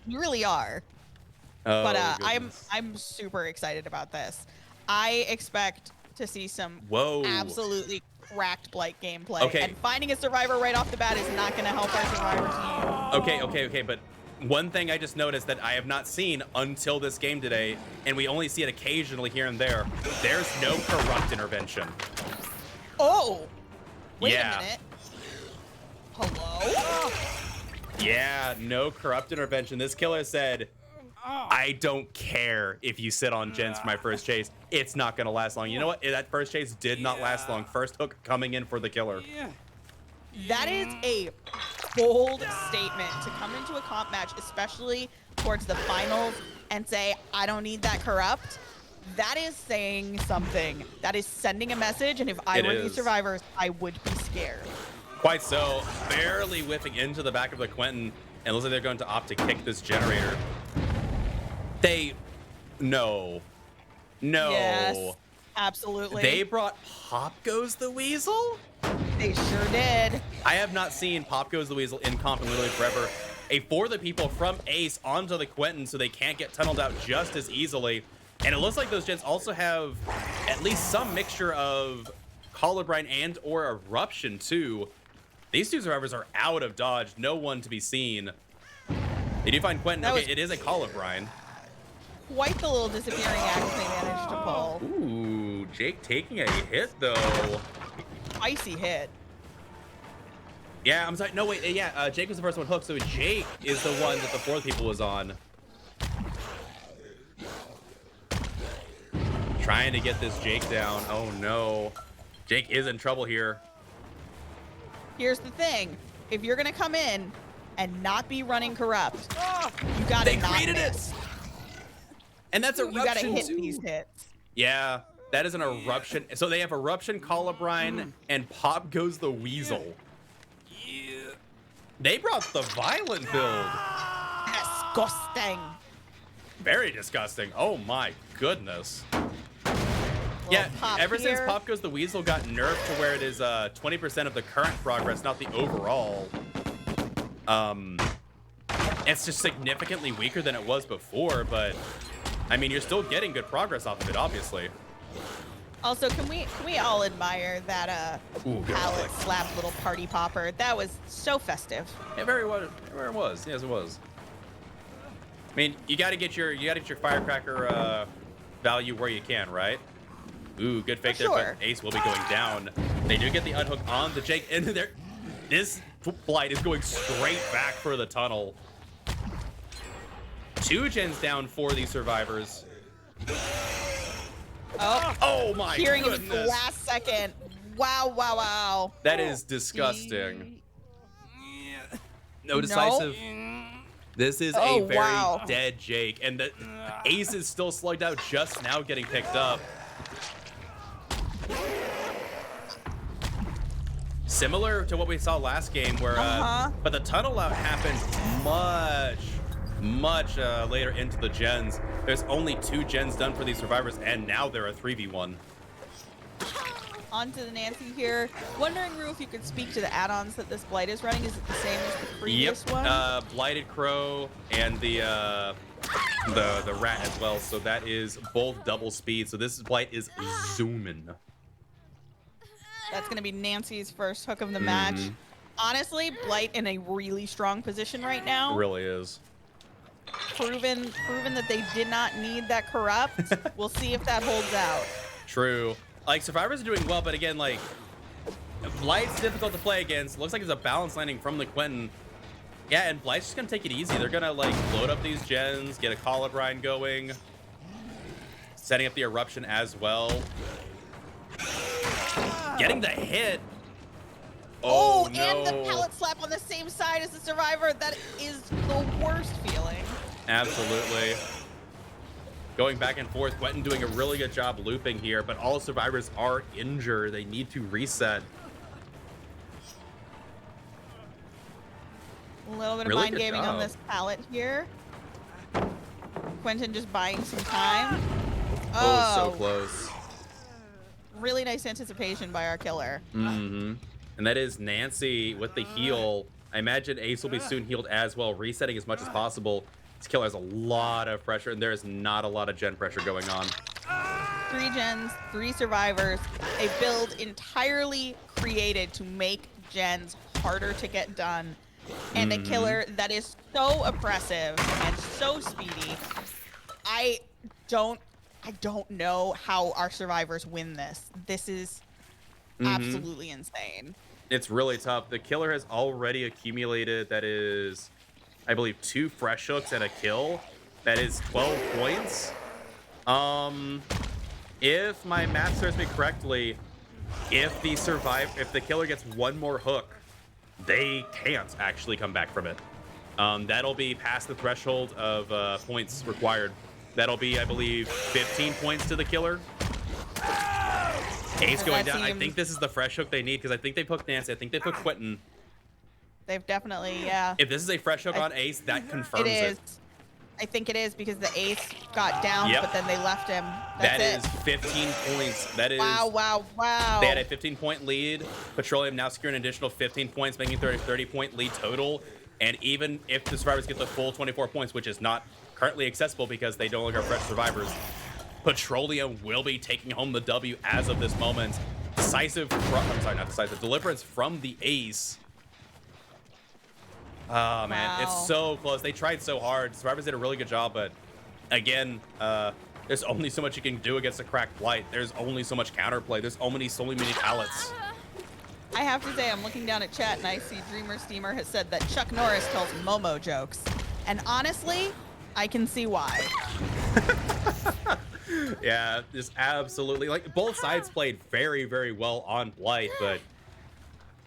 You really are. Oh, But goodness. I'm super excited about this. I expect to see some Whoa. absolutely cracked Blight gameplay. Okay. And finding a survivor right off the bat is not going to help our survivor team. Okay, but one thing I just noticed that I have not seen until this game today, and we only see it occasionally here and there, there's no corrupt intervention. Oh! Wait Yeah. a minute. Hello? Yeah, no corrupt intervention. This killer said, I don't care if you sit on gens for my first chase. It's not going to last long. You know what? That first chase did not last long. First hook coming in for the killer. That is a bold statement to come into a comp match, especially towards the finals, and say, I don't need that corrupt. That is saying something. That is sending a message, and if I were these survivors, I would be scared. Quite so. Barely whipping into the back of the Quentin, and it looks like they're going to opt to kick this generator. No. Yes, absolutely. They brought Pop Goes the Weasel? They sure did. I have not seen Pop Goes the Weasel in comp in literally forever. For the people from Ace onto the Quentin so they can't get tunneled out just as easily. And it looks like those gens also have at least some mixture of Colorbrine and or Eruption too. These two survivors are out of dodge. No one to be seen. They do find Quentin. Okay, it is a Colorbrine. Quite the little disappearing act they managed to pull. Ooh, Jake taking a hit though. Icy hit. Yeah, I'm sorry. No, wait. Yeah, Jake was the first one hooked, so Jake is the one that the fourth people was on. Trying to get this Jake down. Oh no. Jake is in trouble here. Here's the thing. If you're gonna come in and not be running corrupt, you gotta not miss. And that's Eruption You gotta hit too. these hits. Yeah, that is an Eruption. So they have Eruption, Colorbrine, and Pop Goes the Weasel. They brought the violent build. Disgusting. Very disgusting. Oh my goodness. Yeah, ever since Pop Goes the Weasel got nerfed to where it is 20% of the current progress, not the overall, it's just significantly weaker than it was before, but I mean, you're still getting good progress off of it, obviously. Also, can we all admire that palette slap little party popper? That was so festive. It very was. Yes, it was. I mean, you gotta get your firecracker value where you can, right? Ooh, good fake there, but Ace will be going down. They do get the unhook on the Jake, and this Blight is going straight back for the tunnel. 2 gens down for these survivors. Oh my Hearing goodness. it at the last second. Wow, wow, wow. That is disgusting. No decisive. This is a very dead Jake, and the Ace is still slugged out, just now getting picked up. Similar to what we saw last game, where but the tunnel out happened much later into the gens. There's only 2 gens done for these survivors, and now they're a 3v1. On to the Nancy here. Wondering, Rue, if you could speak to the add-ons that this Blight is running. Is it the same as the previous one? Blighted Crow and the rat as well. So that is both double speed. So this Blight is zooming. That's going to be Nancy's first hook of the match. Honestly, Blight in a really strong position right now. It really is. Proven that they did not need that corrupt. We'll see if that holds out. True. Like, survivors are doing well, but again, like, Blight's difficult to play against. Looks like it's a balance landing from the Quentin. Yeah, and Blight's just gonna take it easy. They're gonna like load up these gens, get a Colorbrine going, setting up the Eruption as well. Getting the hit. Oh no. And the pallet slap on the same side as the survivor. That is the worst feeling. Absolutely. Going back and forth. Quentin doing a really good job looping here, but all survivors are injured. They need to reset. A little bit of mind gaming on this pallet here. Quentin just buying some time. Oh, so close. Really nice anticipation by our killer. And that is Nancy with the heal. I imagine Ace will be soon healed as well, resetting as much as possible. This killer has a lot of pressure, and there is not a lot of gen pressure going on. 3 gens, 3 survivors, a build entirely created to make gens harder to get done, and a killer that is so oppressive and so speedy. I don't know how our survivors win this. This is absolutely insane. It's really tough. The killer has already accumulated, that is, I believe, 2 fresh hooks and a kill. That is 12 points. If my math serves me correctly, if the killer gets 1 more hook, they can't actually come back from it. That'll be past the threshold of points required. That'll be, I believe, 15 points to the killer. Ace going down. I think this is the fresh hook they need, because I think they've hooked Nancy. I think they've hooked Quentin. They've definitely, yeah. If this is a fresh hook on Ace, that confirms it. It is. I think it is, because the Ace got down, but then they left him. That is 15 points. That is. Wow. They had a 15-point lead. Petroleum now securing an additional 15 points, making it a 30-point lead total. And even if the survivors get the full 24 points, which is not currently accessible because they no longer are fresh survivors, Petroleum will be taking home the W as of this moment. Deliverance from the Ace. Oh, man, it's so close. They tried so hard. Survivors did a really good job, but again, there's only so much you can do against a cracked Blight. There's only so much counterplay. There's so many pallets. I have to say, I'm looking down at chat and I see Dreamer Steamer has said that Chuck Norris tells Momo jokes. And honestly, I can see why. Yeah, just absolutely. Like, both sides played very, very well on Blight, but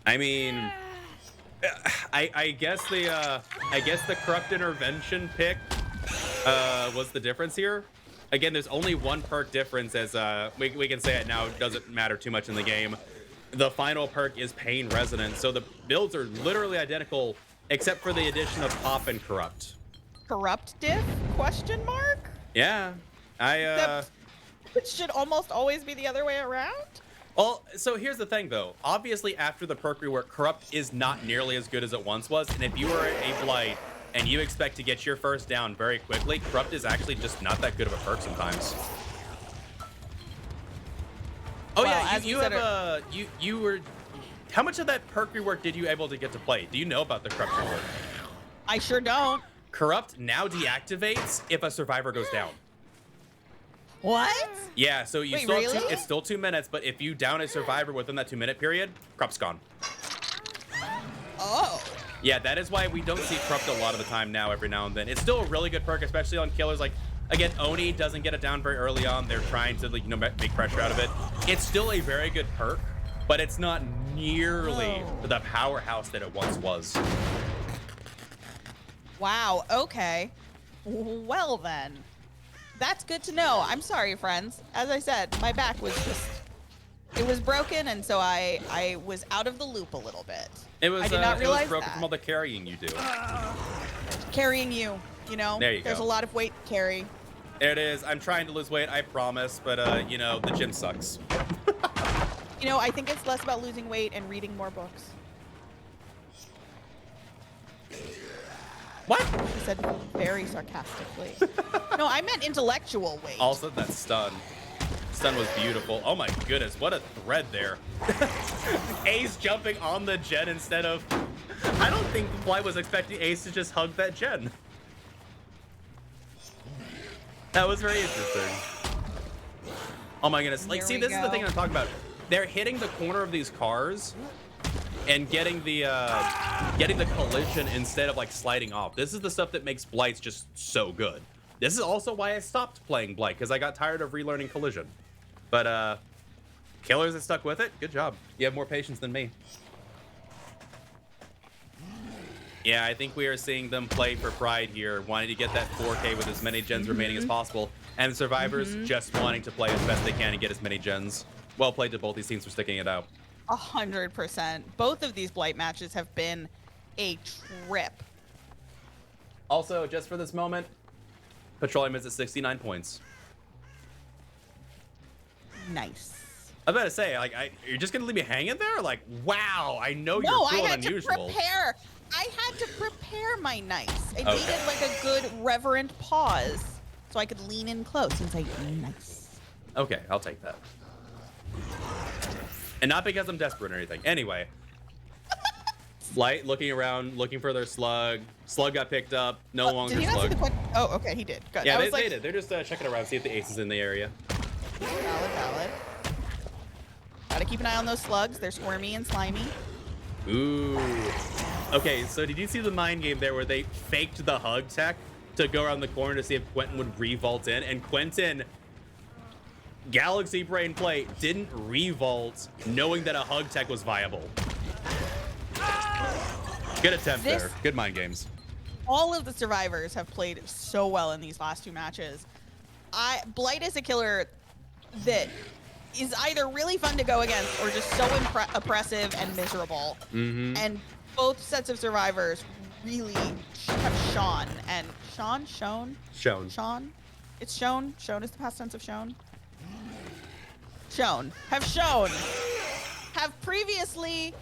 I mean, I guess the corrupt intervention pick was the difference here. Again, there's only 1 perk difference, as we can say it now. It doesn't matter too much in the game. The final perk is Pain Resonance, so the builds are literally identical, except for the addition of Pop and Corrupt. Corrupt diff? Question mark? Yeah, It should almost always be the other way around? Well, so here's the thing, though. Obviously, after the perk rework, Corrupt is not nearly as good as it once was, and if you are a Blight and you expect to get your first down very quickly, Corrupt is actually just not that good of a perk sometimes. Oh, well, yeah, you were... How much of that perk rework did you able to get to play? Do you know about the Corrupt rework? I sure don't. Corrupt now deactivates if a survivor goes down. What? Yeah, so you Wait, still really? it's still 2 minutes, but if you down a survivor within that 2-minute period, Corrupt's gone. Oh. Yeah, that is why we don't see Corrupt a lot of the time now, every now and then. It's still a really good perk, especially on killers. Like, again, Oni doesn't get it down very early on. They're trying to, like, you know, make pressure out of it. It's still a very good perk, but it's not nearly the powerhouse that it once was. Wow, okay. Well then. That's good to know. I'm sorry, friends. As I said, my back was just... It was broken, and so I was out of the loop a little bit. I did not realize it was broken that. from all the carrying you do. Carrying you know? There you There's go. a lot of weight to carry. There it is. I'm trying to lose weight, I promise, but, you know, the gym sucks. You know, I think it's less about losing weight and reading more books. What? She said very sarcastically. No, I meant intellectual weight. Also, that stun. Stun was beautiful. Oh my goodness, what a thread there. Ace jumping on the gen instead of... I don't think Blight was expecting Ace to just hug that gen. That was very interesting. Oh my goodness. Like, see, this is the thing I'm talking about. They're hitting the corner of these cars and getting the collision instead of, like, sliding off. This is the stuff that makes Blights just so good. This is also why I stopped playing Blight, because I got tired of relearning collision. But killers that stuck with it, good job. You have more patience than me. Yeah, I think we are seeing them play for pride here, wanting to get that 4K with as many gens remaining as possible, and the survivors just wanting to play as best they can and get as many gens. Well played to both these teams for sticking it out. 100%. Both of these Blight matches have been a trip. Also, just for this moment, Petroleum is at 69 points. Nice. I was about to say, like, you're just gonna leave me hanging there? Like, wow, I know you're cool and unusual. No, I had to prepare my nice. I needed like a good reverent pause so I could lean in close and say nice. Okay, I'll take that. And not because I'm desperate or anything. Anyway. Light looking around, looking for their slug. Slug got picked up. No longer did he slug. Oh, okay, he did. Good. Yeah, I was they did. They're just checking around, see if the ace is in the area. Valid. Gotta keep an eye on those slugs. They're squirmy and slimy. Ooh. Okay, so did you see the mind game there where they faked the hug tech to go around the corner to see if Quentin would revault in? And Quentin, Galaxy Brain play, didn't revault knowing that a hug tech was viable. Good attempt there. Good mind games. All of the survivors have played so well in these last two matches. Blight is a killer that is either really fun to go against or just so oppressive and miserable. Mm-hmm. And both sets of survivors really have shone. And shown? It's shown. Shown is the past tense of shown. Have previously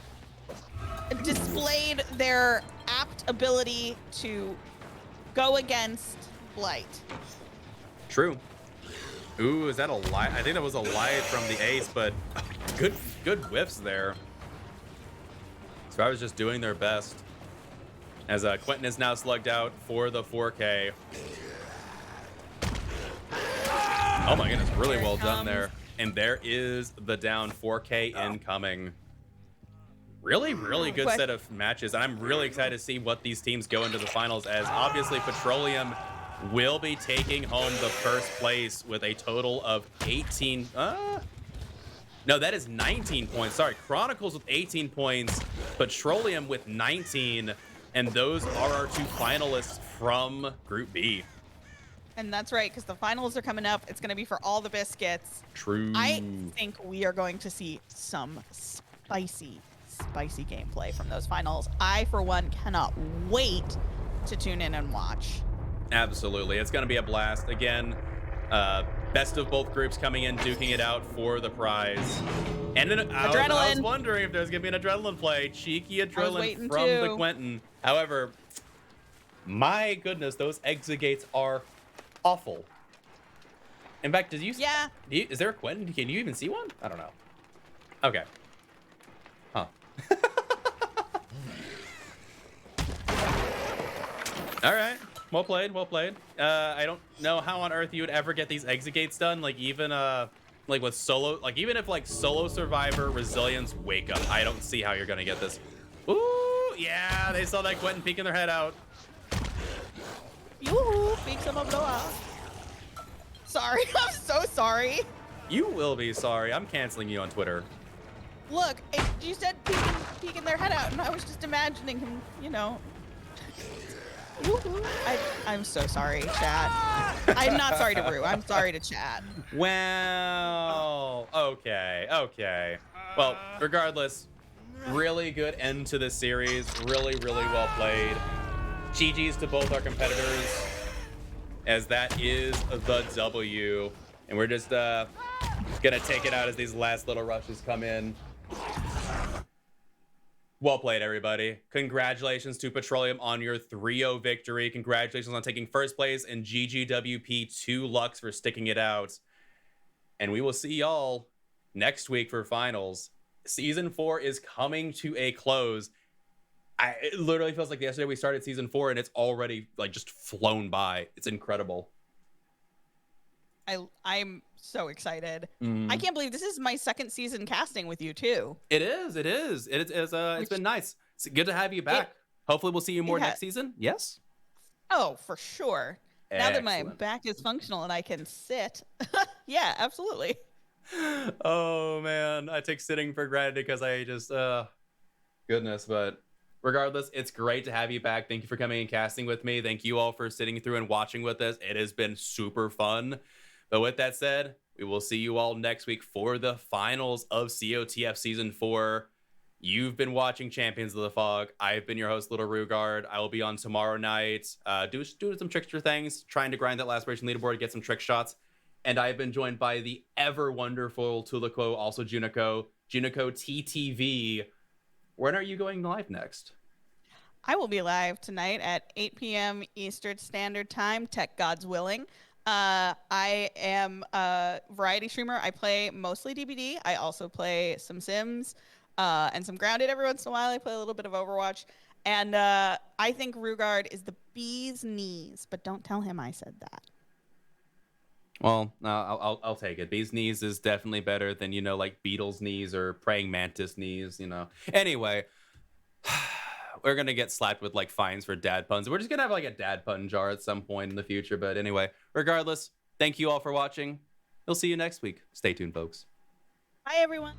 displayed their apt ability to go against Blight. True. Ooh, is that a lie? I think that was a lie from the ace, but good whiffs there. So I was just doing their best. As Quentin is now slugged out for the 4K. Oh my goodness, really well done there. And there is the down 4K incoming. Really good set of matches. And I'm really excited to see what these teams go into the finals, as obviously Petroleum will be taking home the first place with a total of 18. No, that is 19 points. Sorry, Chronicles with 18 points, Petroleum with 19. And those are our two finalists from Group B. And that's right, because the finals are coming up. It's going to be for all the biscuits. True. I think we are going to see some spicy gameplay from those finals. I, for one, cannot wait to tune in and watch. Absolutely. It's going to be a blast. Again, best of both groups coming in, duking it out for the prize. And I was wondering if there's going to be an adrenaline play. Cheeky adrenaline from the Quentin. However, my goodness, those exegates are awful. In fact, did you? Yeah. Is there a Quentin? Can you even see one? I don't know. Okay. Huh. All right. Well played. I don't know how on earth you would ever get these exegates done. Like even like with solo, like even if like solo survivor resilience wake up, I don't see how you're gonna get this. Ooh, yeah, they saw that Quentin peeking their head out. Yoo-hoo, big summer blowout. Sorry, I'm so sorry. You will be sorry. I'm canceling you on Twitter. Look, you said peeking their head out, and I was just imagining him, you know. I'm so sorry, chat. I'm not sorry to Rue. I'm sorry to chat. Well, okay. Well, regardless, really good end to this series. Really well played. GG's to both our competitors, as that is the W. And we're just gonna take it out as these last little rushes come in. Well played, everybody. Congratulations to Petroleum on your 3-0 victory. Congratulations on taking first place, and GGWP 2 Lux for sticking it out. And we will see y'all next week for finals. Season 4 is coming to a close. It literally feels like yesterday we started season 4 and it's already like just flown by. It's incredible. I'm so excited. I can't believe this is my second season casting with you too. It is. It's been nice. It's good to have you back. Hopefully we'll see you more next season. Yes. Oh, for sure. Excellent. Now that my back is functional and I can sit. Yeah, absolutely. Oh man, I take sitting for granted because I just goodness, but regardless, it's great to have you back. Thank you for coming and casting with me. Thank you all for sitting through and watching with us. It has been super fun. But with that said, we will see you all next week for the finals of COTF Season 4. You've been watching Champions of the Fog. I've been your host, littlerugaard. I will be on tomorrow night, doing some trickster things, trying to grind that last version leaderboard, get some trick shots. And I've been joined by the ever wonderful Tulico, also Junico TTV. When are you going live next? I will be live tonight at 8 p.m. Eastern Standard Time, tech gods willing. I am a variety streamer. I play mostly DBD. I also play some Sims and some Grounded every once in a while. I play a little bit of Overwatch. And I think Rugard is the bee's knees, but don't tell him I said that. Well, I'll take it. Bee's knees is definitely better than, like Beetle's knees or praying mantis knees. Anyway, we're going to get slapped with like fines for dad puns. We're just going to have like a dad pun jar at some point in the future. But anyway, regardless, thank you all for watching. We'll see you next week. Stay tuned, folks. Bye, everyone.